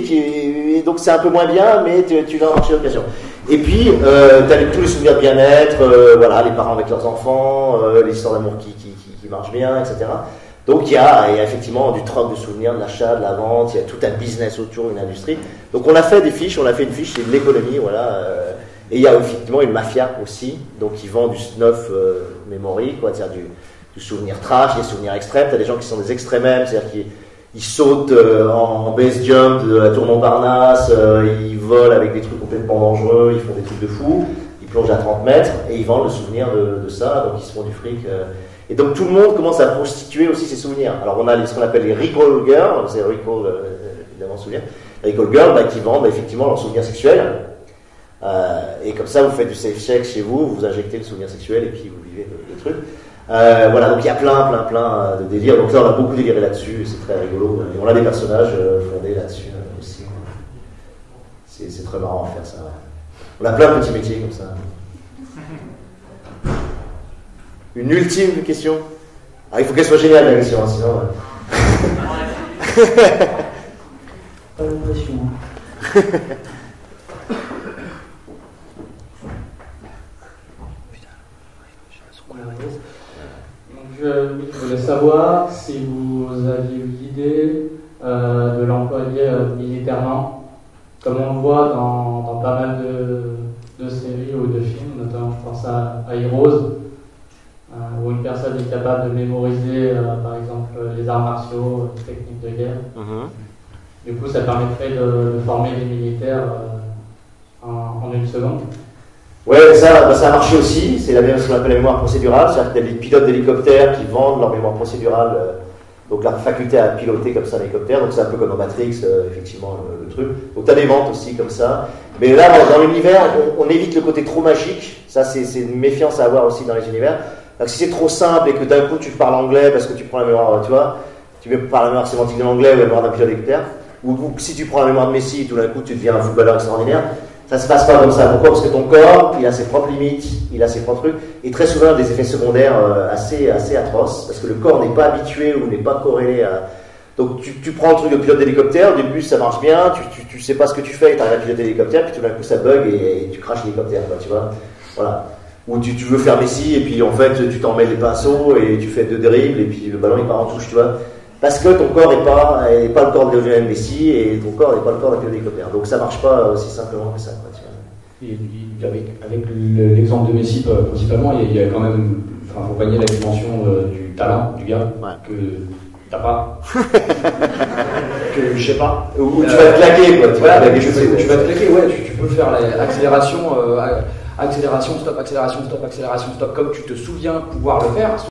S1: et donc c'est un peu moins bien, mais tu l'as en marché d'occasion. Et puis tu as tous les souvenirs de bien-être, voilà, les parents avec leurs enfants, les histoires d'amour qui marchent bien, etc. Donc il y a effectivement du troc de souvenirs, de l'achat, de la vente, il y a tout un business autour, une industrie. Donc on a fait une fiche, c'est de l'économie, voilà. Et il y a effectivement une mafia aussi, donc qui vend du snuff memory, quoi, c'est-à-dire du souvenir trash, des souvenirs extrêmes. Tu as des gens qui sont des extrêmes, c'est-à-dire qu'ils sautent en base jump de la tour Montparnasse, ils volent avec des trucs complètement dangereux, ils font des trucs de fou, ils plongent à 30 mètres et ils vendent le souvenir de ça, donc ils se font du fric. Et donc tout le monde commence à prostituer aussi ses souvenirs. Alors on a ce qu'on appelle les recall girls, c'est recall évidemment souvenir, les recall girls qui vendent effectivement leurs souvenirs sexuels. Et comme ça vous faites du safe check chez vous, vous injectez le souvenir sexuel et puis vous vivez le truc. Voilà, donc il y a plein de délires. Donc là on a beaucoup déliré là-dessus, c'est très rigolo. Et on a des personnages fondés là-dessus aussi. C'est très marrant à faire ça. On a plein de petits métiers comme ça. Une ultime question. Ah, il faut qu'elle soit géniale la question, sinon.
S12: Pas l'impression.
S13: Je voulais savoir si vous aviez eu l'idée de l'employer militairement, comme on le voit dans pas mal de séries ou de films, notamment je pense à Heroes, où une personne est capable de mémoriser par exemple les arts martiaux, les techniques de guerre. Du coup ça permettrait de former des militaires en une seconde.
S1: Ouais, ça a marché aussi, c'est ce qu'on appelle la mémoire procédurale, c'est-à-dire que tu as des pilotes d'hélicoptères qui vendent leur mémoire procédurale, donc la faculté à piloter comme ça un hélicoptère, donc c'est un peu comme dans Matrix, effectivement, le truc. Donc tu as des ventes aussi comme ça. Mais là, dans l'univers, on évite le côté trop magique, ça c'est une méfiance à avoir aussi dans les univers. Donc, si c'est trop simple et que d'un coup tu parles anglais parce que tu prends la mémoire, tu vois, tu parles la mémoire sémantique de l'anglais ou la mémoire d'un pilote d'hélicoptère, ou si tu prends la mémoire de Messi, tout d'un coup tu deviens un footballeur extraordinaire. Ça se passe pas comme ça. Pourquoi ? Parce que ton corps, il a ses propres limites, il a ses propres trucs, et très souvent des effets secondaires assez atroces, parce que le corps n'est pas habitué ou n'est pas corrélé à... Donc tu prends le truc de pilote d'hélicoptère, au début ça marche bien, tu sais pas ce que tu fais, tu arrives à piloter l'hélicoptère, puis tout d'un coup ça bug et tu craches l'hélicoptère, tu vois. Voilà. Ou tu veux faire Messi, et puis en fait tu t'en mets les pinceaux, et tu fais 2 dribbles, et puis le ballon il part en touche, tu vois. Parce que ton corps n'est pas le corps de Lionel Messi et ton corps n'est pas le corps d'un pilote d'hélicoptère. Donc ça marche pas aussi simplement que ça. Quoi, tu vois.
S4: avec l'exemple de Messi principalement, il y a quand même, enfin, faut pas nier la dimension du talent du gars que t'as pas, que je sais pas,
S1: où tu vas te claquer quoi.
S4: Voilà, tu vas te claquer, ouais, tu peux faire l'accélération, accélération, stop, comme tu te souviens pouvoir le faire.